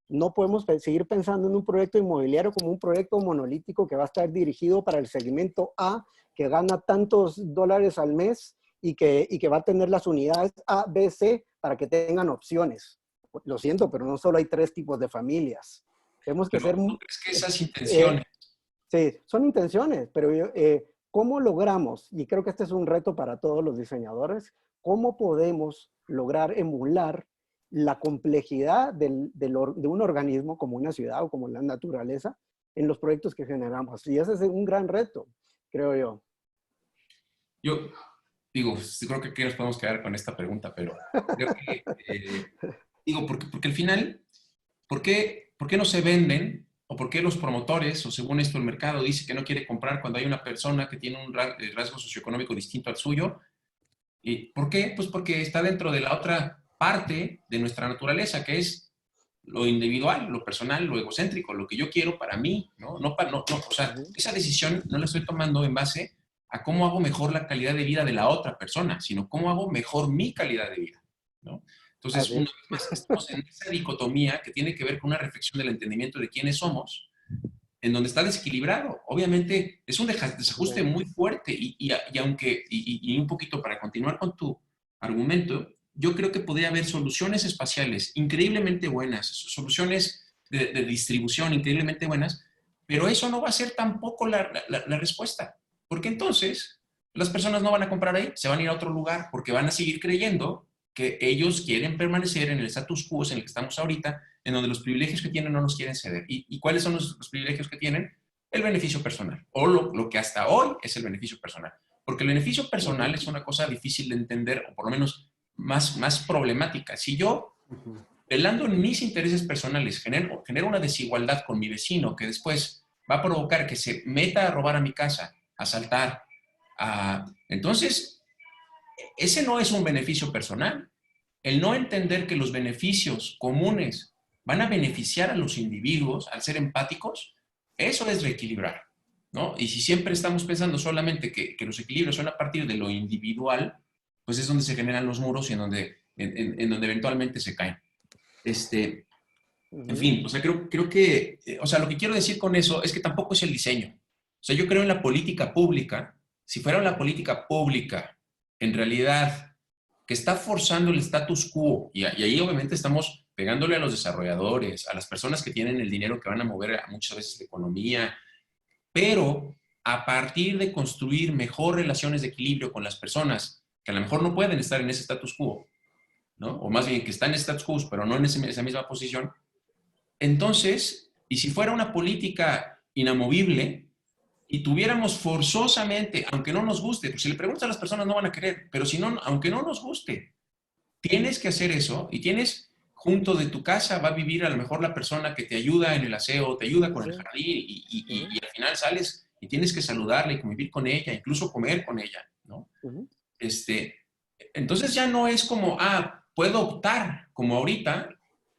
No podemos seguir pensando en un proyecto inmobiliario como un proyecto monolítico que va a estar dirigido para el segmento A, que gana tantos dólares al mes y que va a tener las unidades A, B, C para que tengan opciones. Lo siento, pero no solo hay 3 tipos de familias. Tenemos que Pero ser... ¿no crees que esas intenciones... Sí, son intenciones, pero ¿cómo logramos? Y creo que este es un reto para todos los diseñadores. ¿Cómo podemos lograr emular la complejidad de un organismo como una ciudad o como la naturaleza en los proyectos que generamos? Y ese es un gran reto, creo yo. Yo digo, sí, creo que aquí nos podemos quedar con esta pregunta, pero creo que, digo, porque al final, ¿por qué no se venden? ¿O por qué los promotores, o según esto el mercado, dice que no quiere comprar cuando hay una persona que tiene un rasgo socioeconómico distinto al suyo? ¿Y por qué? Pues porque está dentro de la otra parte de nuestra naturaleza, que es lo individual, lo personal, lo egocéntrico, lo que yo quiero para mí, ¿no? O sea, esa decisión no la estoy tomando en base a cómo hago mejor la calidad de vida de la otra persona, sino cómo hago mejor mi calidad de vida, ¿no? Entonces, Así una es. vez más, estamos en esa dicotomía que tiene que ver con una reflexión del entendimiento de quiénes somos, en donde está desequilibrado. Obviamente, es un desajuste muy fuerte y un poquito para continuar con tu argumento, yo creo que podría haber soluciones espaciales increíblemente buenas, soluciones de distribución increíblemente buenas, pero eso no va a ser tampoco la respuesta, porque entonces las personas no van a comprar ahí, se van a ir a otro lugar porque van a seguir creyendo que ellos quieren permanecer en el status quo en el que estamos ahorita, en donde los privilegios que tienen no los quieren ceder. ¿Y cuáles son los privilegios que tienen? El beneficio personal, o lo que hasta hoy es el beneficio personal. Porque el beneficio personal es una cosa difícil de entender, o por lo menos más problemática. Si yo, velando en mis intereses personales, genero una desigualdad con mi vecino que después va a provocar que se meta a robar a mi casa, a asaltar, entonces, ese no es un beneficio personal. El no entender que los beneficios comunes van a beneficiar a los individuos al ser empáticos, eso es reequilibrar, ¿no? Y si siempre estamos pensando solamente que los equilibrios son a partir de lo individual, pues es donde se generan los muros y en donde eventualmente se caen. En fin, o sea, creo que, o sea, lo que quiero decir con eso es que tampoco es el diseño. O sea, yo creo en la política pública. Si fuera una política pública, en realidad, que está forzando el status quo, y ahí obviamente estamos pegándole a los desarrolladores, a las personas que tienen el dinero que van a mover muchas veces la economía, pero a partir de construir mejor relaciones de equilibrio con las personas que a lo mejor no pueden estar en ese status quo, ¿no? O más bien que están en status quo, pero no en esa misma posición. Entonces, y si fuera una política inamovible y tuviéramos forzosamente, aunque no nos guste, porque si le preguntas a las personas no van a querer, pero si no, aunque no nos guste, tienes que hacer eso y tienes, junto de tu casa va a vivir a lo mejor la persona que te ayuda en el aseo, te ayuda con el jardín y al final sales y tienes que saludarle y convivir con ella, incluso comer con ella, ¿no? Entonces ya no es como, puedo optar, como ahorita,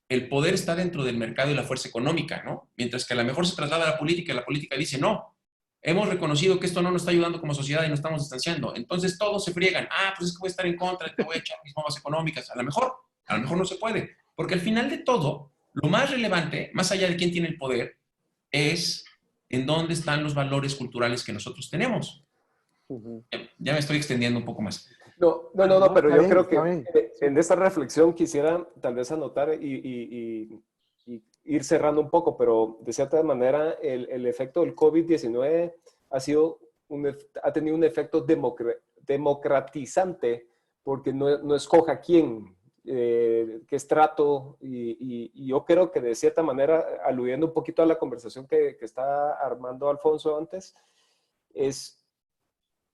el poder está dentro del mercado y la fuerza económica, ¿no? Mientras que a lo mejor se traslada a la política y la política dice, no, hemos reconocido que esto no nos está ayudando como sociedad y nos estamos distanciando. Entonces todos se friegan, pues es que voy a estar en contra, te voy a echar mis bombas económicas. A lo mejor no se puede. Porque al final de todo, lo más relevante, más allá de quién tiene el poder, es en dónde están los valores culturales que nosotros tenemos. Ya me estoy extendiendo un poco más. No, pero yo creo que en esta reflexión quisiera tal vez anotar y ir cerrando un poco, pero de cierta manera el efecto del COVID-19 ha tenido un efecto democratizante porque no escoja quién, qué estrato, y yo creo que de cierta manera, aludiendo un poquito a la conversación que está armando Alfonso antes, es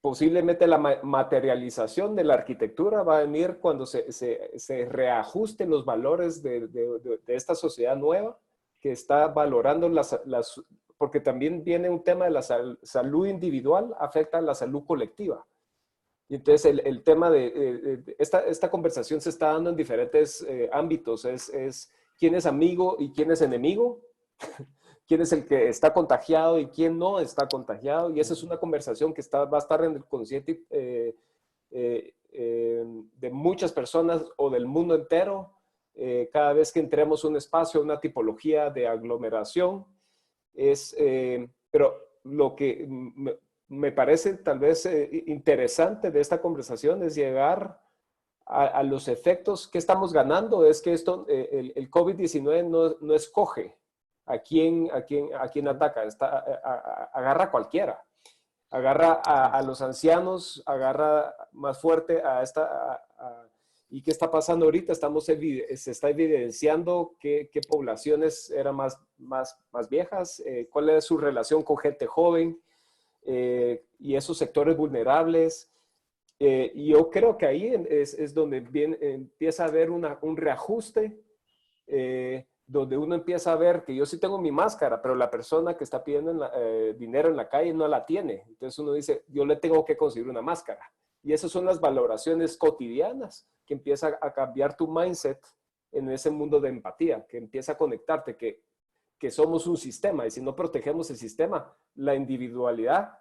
posiblemente la materialización de la arquitectura va a venir cuando se reajusten los valores de esta sociedad nueva que está valorando porque también viene un tema de la salud individual, afecta a la salud colectiva. Y entonces el tema esta conversación se está dando en diferentes ámbitos, es quién es amigo y quién es enemigo, quién es el que está contagiado y quién no está contagiado, y esa es una conversación que va a estar en el consciente de muchas personas o del mundo entero, cada vez que entremos a un espacio, una tipología de aglomeración. Pero lo que me parece tal vez interesante de esta conversación es llegar a los efectos que estamos ganando, es que el COVID-19 no escoge a quién ataca, agarra a cualquiera, agarra a los ancianos, agarra más fuerte ¿y qué está pasando ahorita? Se está evidenciando qué poblaciones eran más viejas, cuál es su relación con gente joven, y esos sectores vulnerables. Y yo creo que ahí es donde empieza a haber un reajuste, donde uno empieza a ver que yo sí tengo mi máscara, pero la persona que está pidiendo dinero en la calle no la tiene. Entonces uno dice, yo le tengo que conseguir una máscara. Y esas son las valoraciones cotidianas que empieza a cambiar tu mindset en ese mundo de empatía, que empieza a conectarte, que somos un sistema, y si no protegemos el sistema, la individualidad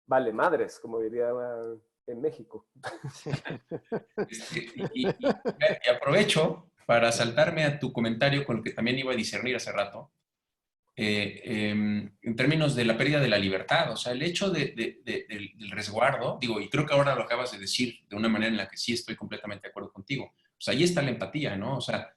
vale madres, como diría en México. Y aprovecho para saltarme a tu comentario con el que también iba a discernir hace rato, en términos de la pérdida de la libertad, o sea, el hecho del resguardo, digo, y creo que ahora lo acabas de decir de una manera en la que sí estoy completamente de acuerdo contigo, o sea, ahí está la empatía, ¿no? O sea,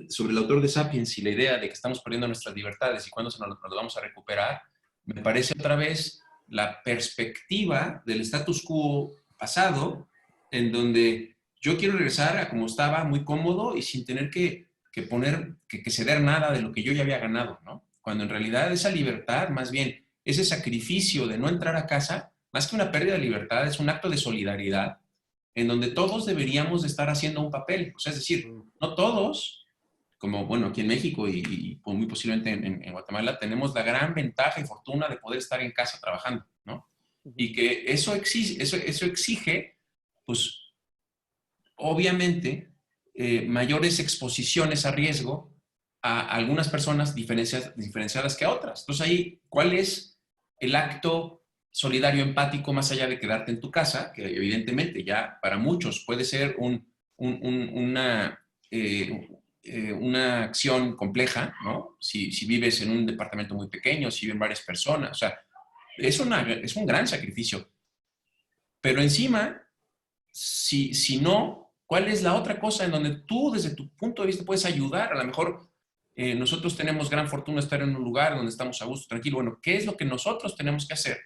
sobre el autor de Sapiens y la idea de que estamos perdiendo nuestras libertades y cuándo nos vamos a recuperar, me parece otra vez la perspectiva del status quo pasado, en donde yo quiero regresar a como estaba, muy cómodo y sin tener que ceder nada de lo que yo ya había ganado, ¿no? Cuando en realidad esa libertad, más bien, ese sacrificio de no entrar a casa, más que una pérdida de libertad, es un acto de solidaridad en donde todos deberíamos de estar haciendo un papel. O sea, es decir, no todos, como, bueno, aquí en México y muy posiblemente en Guatemala, tenemos la gran ventaja y fortuna de poder estar en casa trabajando, ¿no? Y que eso exige, pues, obviamente, mayores exposiciones a riesgo a algunas personas diferenciadas que a otras. Entonces ahí, ¿cuál es el acto solidario empático más allá de quedarte en tu casa? Que evidentemente ya para muchos puede ser una acción compleja, ¿no? Si vives en un departamento muy pequeño, si viven varias personas, o sea, es un gran sacrificio. Pero encima, si no, ¿cuál es la otra cosa en donde tú desde tu punto de vista puedes ayudar? A lo mejor nosotros tenemos gran fortuna de estar en un lugar donde estamos a gusto, tranquilo. Bueno, ¿qué es lo que nosotros tenemos que hacer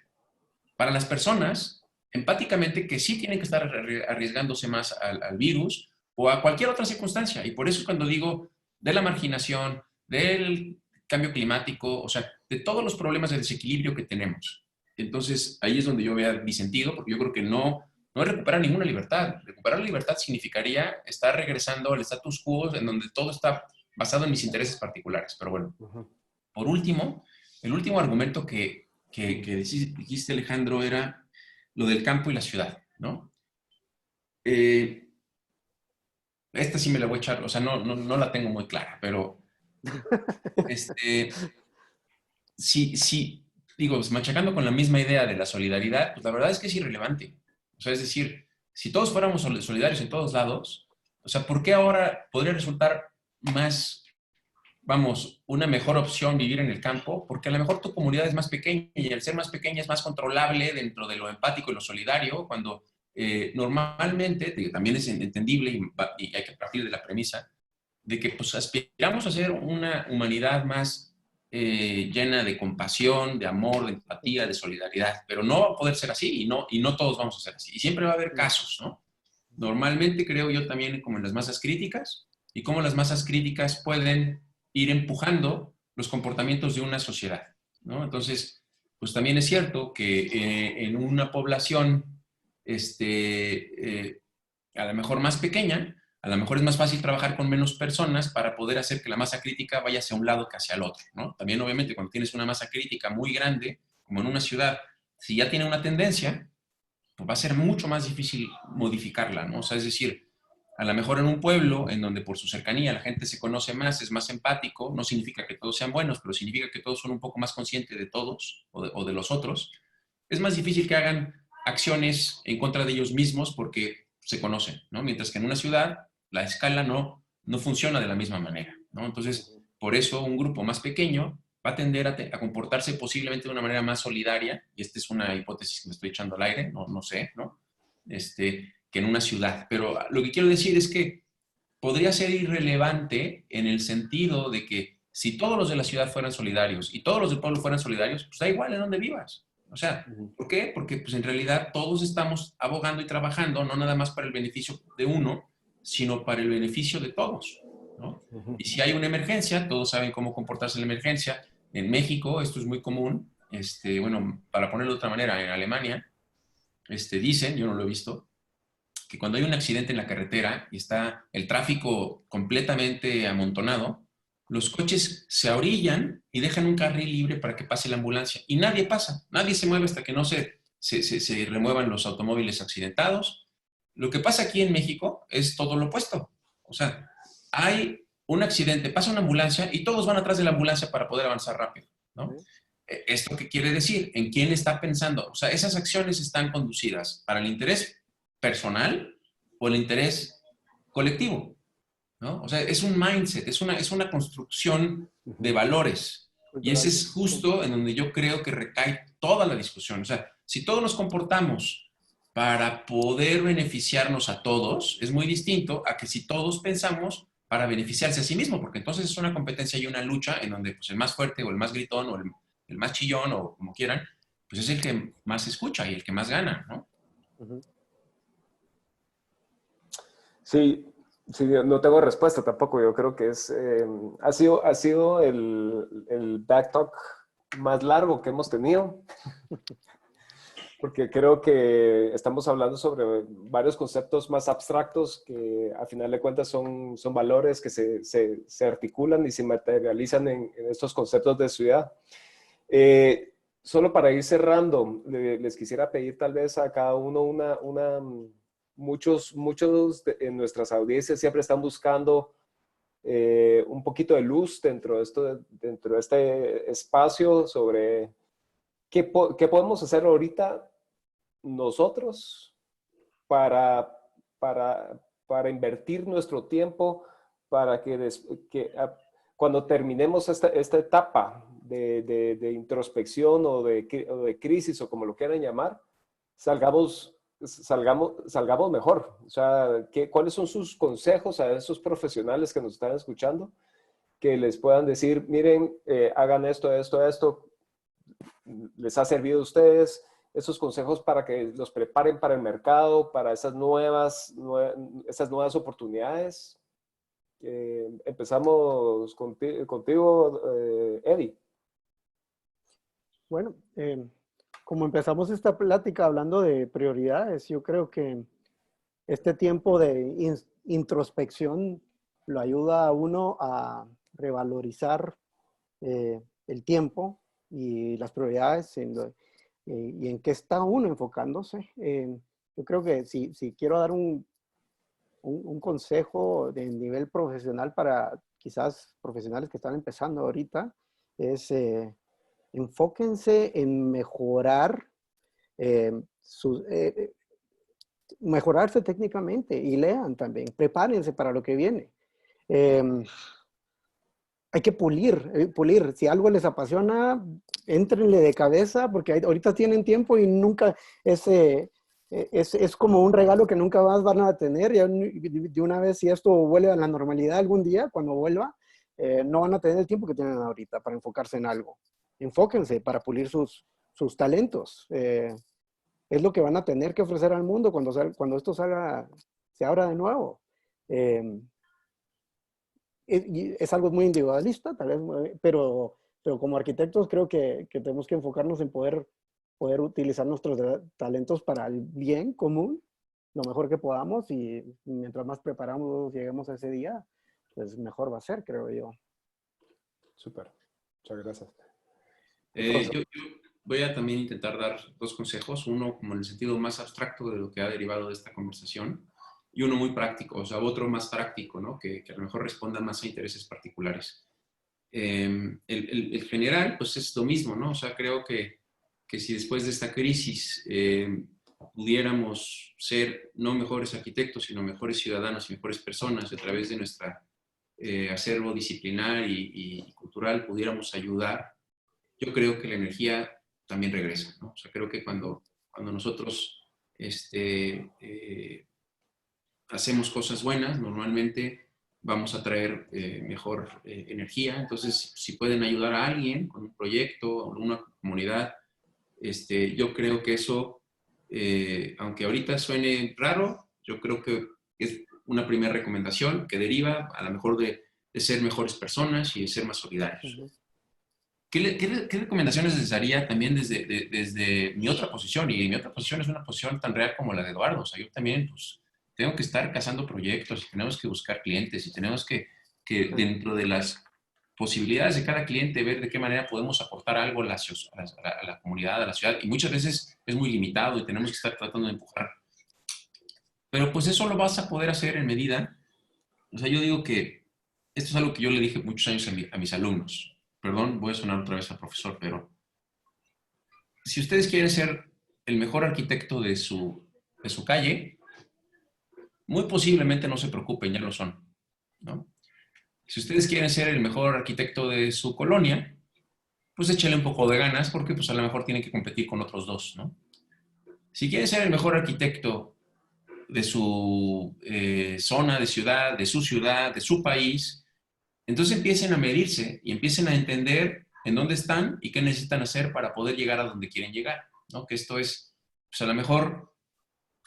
para las personas empáticamente que sí tienen que estar arriesgándose más al virus o a cualquier otra circunstancia? Y por eso es cuando digo de la marginación, del cambio climático, o sea, de todos los problemas de desequilibrio que tenemos. Entonces, ahí es donde yo veo disentido, porque yo creo que no es recuperar ninguna libertad. Recuperar la libertad significaría estar regresando al status quo en donde todo está basado en mis intereses particulares. Pero bueno, por último, el último argumento que dijiste, Alejandro, era lo del campo y la ciudad, ¿no? Esta sí me la voy a echar, o sea, no la tengo muy clara, pero sí, digo, pues, machacando con la misma idea de la solidaridad, pues la verdad es que es irrelevante. O sea, es decir, si todos fuéramos solidarios en todos lados, o sea, ¿por qué ahora podría resultar más, vamos, una mejor opción vivir en el campo? Porque a lo mejor tu comunidad es más pequeña y al ser más pequeña es más controlable dentro de lo empático y lo solidario, cuando normalmente, también es entendible y hay que partir de la premisa de que pues aspiramos a ser una humanidad más llena de compasión, de amor, de empatía, de solidaridad, pero no va a poder ser así y no todos vamos a ser así. Y siempre va a haber casos, ¿no? Normalmente creo yo también como en las masas críticas y cómo las masas críticas pueden ir empujando los comportamientos de una sociedad, ¿no? Entonces, pues también es cierto que en una población a lo mejor más pequeña, a lo mejor es más fácil trabajar con menos personas para poder hacer que la masa crítica vaya hacia un lado que hacia el otro, ¿no? También, obviamente, cuando tienes una masa crítica muy grande, como en una ciudad, si ya tiene una tendencia, pues va a ser mucho más difícil modificarla, ¿no? O sea, es decir, a lo mejor en un pueblo en donde por su cercanía la gente se conoce más, es más empático, no significa que todos sean buenos, pero significa que todos son un poco más conscientes de todos o de los otros, es más difícil que hagan acciones en contra de ellos mismos porque se conocen, ¿no? Mientras que en una ciudad la escala no funciona de la misma manera, ¿no? Entonces, por eso un grupo más pequeño va a tender a comportarse posiblemente de una manera más solidaria, y esta es una hipótesis que me estoy echando al aire, no sé, ¿no? Que en una ciudad. Pero lo que quiero decir es que podría ser irrelevante en el sentido de que si todos los de la ciudad fueran solidarios y todos los del pueblo fueran solidarios, pues da igual en dónde vivas. O sea, ¿por qué? Porque pues en realidad todos estamos abogando y trabajando no nada más para el beneficio de uno, sino para el beneficio de todos, ¿no? Y si hay una emergencia, todos saben cómo comportarse en la emergencia. En México esto es muy común. Bueno, para ponerlo de otra manera, en Alemania, dicen, yo no lo he visto, que cuando hay un accidente en la carretera y está el tráfico completamente amontonado, los coches se ahorillan y dejan un carril libre para que pase la ambulancia. Y nadie pasa, nadie se mueve hasta que no se remuevan los automóviles accidentados. Lo que pasa aquí en México es todo lo opuesto. O sea, hay un accidente, pasa una ambulancia y todos van atrás de la ambulancia para poder avanzar rápido, ¿no? ¿Esto qué quiere decir? ¿En quién está pensando? O sea, esas acciones están conducidas para el interés personal o el interés colectivo, ¿no? O sea, es un mindset, es una construcción de valores. Y ese es justo en donde yo creo que recae toda la discusión. O sea, si todos nos comportamos para poder beneficiarnos a todos, es muy distinto a que si todos pensamos para beneficiarse a sí mismo, porque entonces es una competencia y una lucha en donde pues, el más fuerte o el más gritón o el más chillón o como quieran, pues es el que más escucha y el que más gana, ¿no? Sí, sí, no tengo respuesta tampoco. Yo creo que ha sido el back talk más largo que hemos tenido, porque creo que estamos hablando sobre varios conceptos más abstractos que a final de cuentas son valores que se articulan y se materializan en estos conceptos de ciudad. Solo para ir cerrando, les quisiera pedir tal vez a cada uno muchos en nuestras audiencias siempre están buscando un poquito de luz dentro de este espacio sobre qué podemos hacer ahorita nosotros para, para invertir nuestro tiempo para cuando terminemos esta etapa de introspección o de crisis o como lo quieran llamar, salgamos mejor. O sea, ¿cuáles son sus consejos a esos profesionales que nos están escuchando? Que les puedan decir, miren, hagan esto, les ha servido a ustedes, esos consejos para que los preparen para el mercado, para esas nuevas oportunidades. Empezamos contigo, Eddie. Bueno, como empezamos esta plática hablando de prioridades, yo creo que este tiempo de introspección lo ayuda a uno a revalorizar el tiempo y las prioridades y en qué está uno enfocándose. Yo creo que si quiero dar un consejo de nivel profesional para quizás profesionales que están empezando ahorita, es enfóquense en mejorar mejorarse técnicamente y lean también, prepárense para lo que viene. Hay que pulir. Si algo les apasiona, éntrenle de cabeza porque ahorita tienen tiempo y nunca es como un regalo que nunca más van a tener. Ya de una vez, si esto vuelve a la normalidad algún día, cuando vuelva, no van a tener el tiempo que tienen ahorita para enfocarse en algo. Enfóquense para pulir sus talentos. Es lo que van a tener que ofrecer al mundo cuando esto se abra de nuevo. Es algo muy individualista, tal vez, pero como arquitectos creo que tenemos que enfocarnos en poder utilizar nuestros talentos para el bien común, lo mejor que podamos, y mientras más preparados lleguemos a ese día, pues mejor va a ser, creo yo. Súper, muchas gracias. Yo voy a también intentar dar dos consejos, uno como en el sentido más abstracto de lo que ha derivado de esta conversación, y uno muy práctico, o sea, otro más práctico, ¿no? Que a lo mejor responda más a intereses particulares. El general, pues es lo mismo, ¿no? O sea, creo que si después de esta crisis pudiéramos ser no mejores arquitectos, sino mejores ciudadanos y mejores personas a través de nuestra acervo disciplinar y cultural, pudiéramos ayudar, yo creo que la energía también regresa, ¿no? O sea, creo que cuando nosotros hacemos cosas buenas, normalmente vamos a traer mejor energía. Entonces, si pueden ayudar a alguien con un proyecto o una comunidad, yo creo que eso, aunque ahorita suene raro, yo creo que es una primera recomendación que deriva a lo mejor de ser mejores personas y de ser más solidarios. Uh-huh. ¿Qué recomendaciones les daría también desde mi otra posición? Y mi otra posición es una posición tan real como la de Eduardo. O sea, yo también pues, tengo que estar cazando proyectos y tenemos que buscar clientes y tenemos que dentro de las posibilidades de cada cliente ver de qué manera podemos aportar algo a la comunidad, a la ciudad. Y muchas veces es muy limitado y tenemos que estar tratando de empujar. Pero pues eso lo vas a poder hacer en medida. O sea, yo digo que esto es algo que yo le dije muchos años a mis alumnos. Perdón, voy a sonar otra vez al profesor, pero si ustedes quieren ser el mejor arquitecto de su calle, muy posiblemente no se preocupen, ya lo son, ¿no? Si ustedes quieren ser el mejor arquitecto de su colonia, pues échale un poco de ganas porque pues a lo mejor tienen que competir con otros dos, ¿no? Si quieren ser el mejor arquitecto de su zona de ciudad, de su país, entonces empiecen a medirse y empiecen a entender en dónde están y qué necesitan hacer para poder llegar a donde quieren llegar, ¿no? Que esto es, pues a lo mejor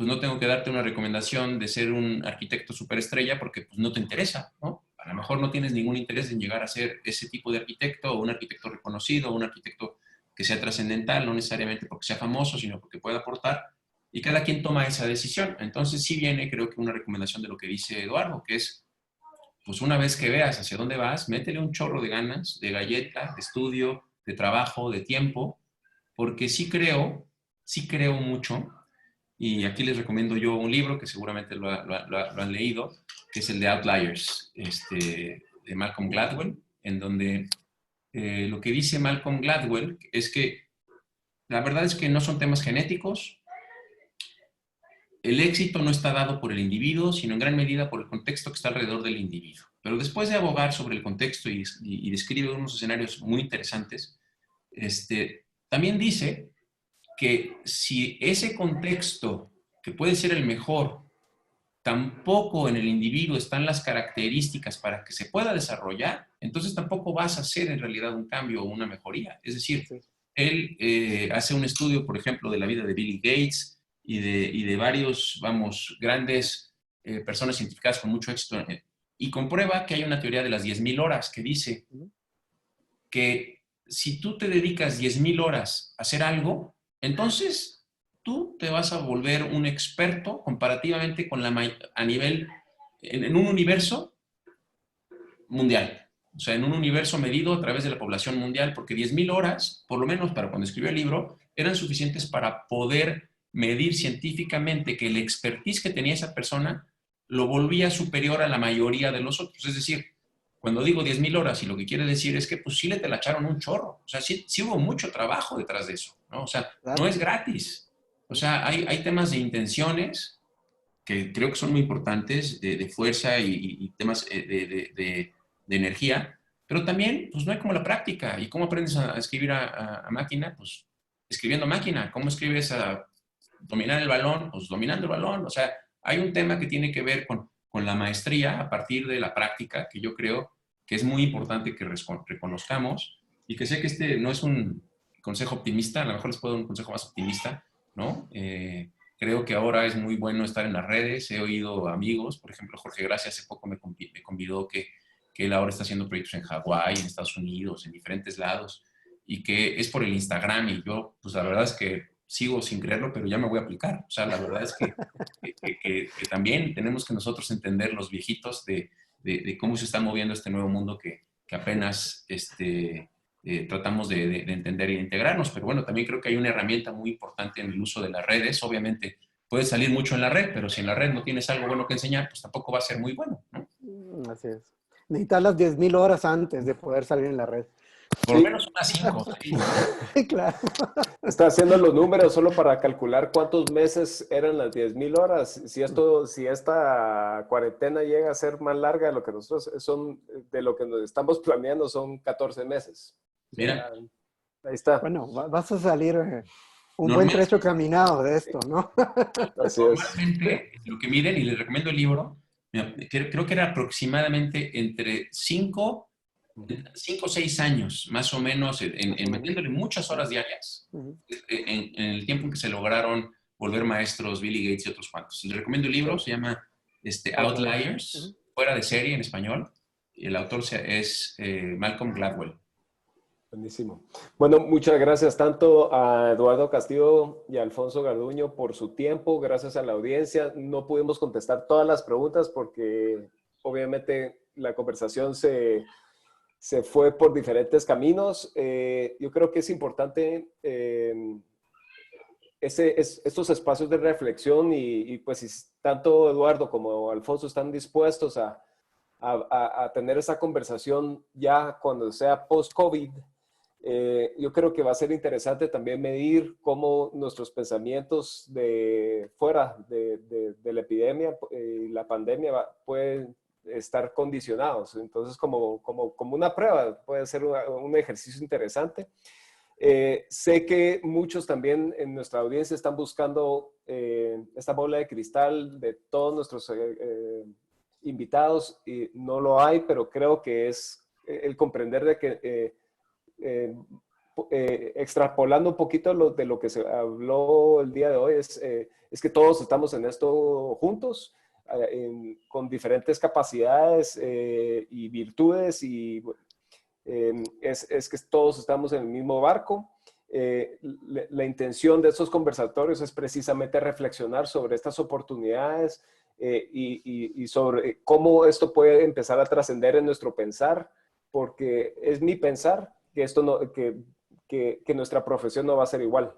pues no tengo que darte una recomendación de ser un arquitecto superestrella porque pues no te interesa, ¿no? A lo mejor no tienes ningún interés en llegar a ser ese tipo de arquitecto o un arquitecto reconocido, o un arquitecto que sea trascendental, no necesariamente porque sea famoso, sino porque pueda aportar. Y cada quien toma esa decisión. Entonces sí viene, creo que una recomendación de lo que dice Eduardo, que es, pues una vez que veas hacia dónde vas, métele un chorro de ganas, de galleta, de estudio, de trabajo, de tiempo, porque sí creo mucho, y aquí les recomiendo yo un libro que seguramente lo han leído, que es el de Outliers, de Malcolm Gladwell, en donde lo que dice Malcolm Gladwell es que la verdad es que no son temas genéticos, el éxito no está dado por el individuo, sino en gran medida por el contexto que está alrededor del individuo. Pero después de abogar sobre el contexto y describe unos escenarios muy interesantes, también dice que si ese contexto, que puede ser el mejor, tampoco en el individuo están las características para que se pueda desarrollar, entonces tampoco vas a hacer en realidad un cambio o una mejoría. Es decir, Sí. él hace un estudio, por ejemplo, de la vida de Bill Gates y de varios, vamos, grandes personas científicas con mucho éxito y comprueba que hay una teoría de las 10.000 horas que dice que si tú te dedicas 10.000 horas a hacer algo, entonces tú te vas a volver un experto comparativamente con a nivel, en un universo mundial. O sea, en un universo medido a través de la población mundial, porque 10.000 horas, por lo menos para cuando escribió el libro, eran suficientes para poder medir científicamente que el expertise que tenía esa persona lo volvía superior a la mayoría de los otros. Es decir, cuando digo 10.000 horas, y lo que quiere decir es que pues sí le telacharon un chorro. O sea, sí hubo mucho trabajo detrás de eso, ¿no? O sea, no Claro. es gratis. O sea, hay temas de intenciones que creo que son muy importantes, de fuerza y temas de energía, pero también, pues no hay como la práctica. ¿Y cómo aprendes a escribir a máquina? Pues escribiendo a máquina. ¿Cómo escribes a dominar el balón? Pues dominando el balón. O sea, hay un tema que tiene que ver con la maestría a partir de la práctica, que yo creo que es muy importante que reconozcamos, y que sé que este no es un consejo optimista, a lo mejor les puedo dar un consejo más optimista, ¿no? Creo que ahora es muy bueno estar en las redes. He oído amigos, por ejemplo, Jorge Gracia hace poco me convidó que él ahora está haciendo proyectos en Hawái, en Estados Unidos, en diferentes lados, y que es por el Instagram. Y yo, pues la verdad es que sigo sin creerlo, pero ya me voy a aplicar. O sea, la verdad es que también tenemos que nosotros entender los viejitos de cómo se está moviendo este nuevo mundo que apenas tratamos de entender y de integrarnos. Pero bueno, también creo que hay una herramienta muy importante en el uso de las redes. Obviamente puedes salir mucho en la red, pero si en la red no tienes algo bueno que enseñar, pues tampoco va a ser muy bueno, ¿no? Así es. Necesitas las 10.000 horas antes de poder salir en la red. Por lo Sí, menos unas 5, sí. Sí, claro. está haciendo los números solo para calcular cuántos meses eran las 10.000 horas. Si esta cuarentena llega a ser más larga de lo que de lo que nos estamos planeando, son 14 meses. O sea, Mira, ahí está. Bueno, vas a salir un buen normal, trecho caminado de esto, ¿no? Así es. normalmente lo que miden, y les recomiendo el libro, mira, creo que era aproximadamente entre 5 o 6 años, más o menos, en metiéndole muchas horas diarias, en el tiempo en que se lograron volver maestros Billy Gates y otros cuantos. Les recomiendo el libro, se llama Outliers, fuera de serie en español, y el autor es Malcolm Gladwell. Buenísimo. Bueno, muchas gracias tanto a Eduardo Castillo y a Alfonso Garduño por su tiempo. Gracias a la audiencia. No pudimos contestar todas las preguntas porque obviamente la conversación se fue por diferentes caminos. Yo creo que es importante estos espacios de reflexión y pues si tanto Eduardo como Alfonso están dispuestos a tener esa conversación ya cuando sea post-COVID, yo creo que va a ser interesante también medir cómo nuestros pensamientos de fuera de la epidemia y la pandemia pueden estar condicionados. Entonces, como una prueba, puede ser un ejercicio interesante. Sé que muchos también en nuestra audiencia están buscando esta bola de cristal de todos nuestros invitados y no lo hay, pero creo que es el comprender de que extrapolando un poquito de lo que se habló el día de hoy, es que todos estamos en esto juntos, con diferentes capacidades y virtudes, y es que todos estamos en el mismo barco. La intención de estos conversatorios es precisamente reflexionar sobre estas oportunidades y sobre cómo esto puede empezar a trascender en nuestro pensar, porque es mi pensar que, esto no, que nuestra profesión no va a ser igual.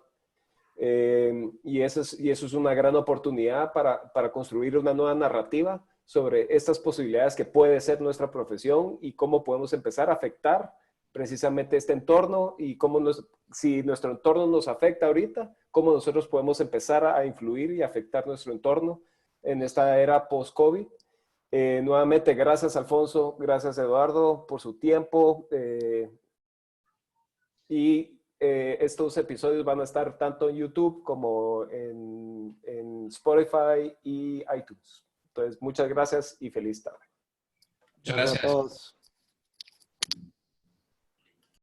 Y eso es una gran oportunidad para construir una nueva narrativa sobre estas posibilidades que puede ser nuestra profesión y cómo podemos empezar a afectar precisamente este entorno y si nuestro entorno nos afecta ahorita, cómo nosotros podemos empezar a influir y afectar nuestro entorno en esta era post-COVID. Nuevamente, gracias Alfonso, gracias Eduardo por su tiempo. Estos episodios van a estar tanto en YouTube como en Spotify y iTunes. Entonces, muchas gracias y feliz tarde. Muchas Gracias a gracias. todos.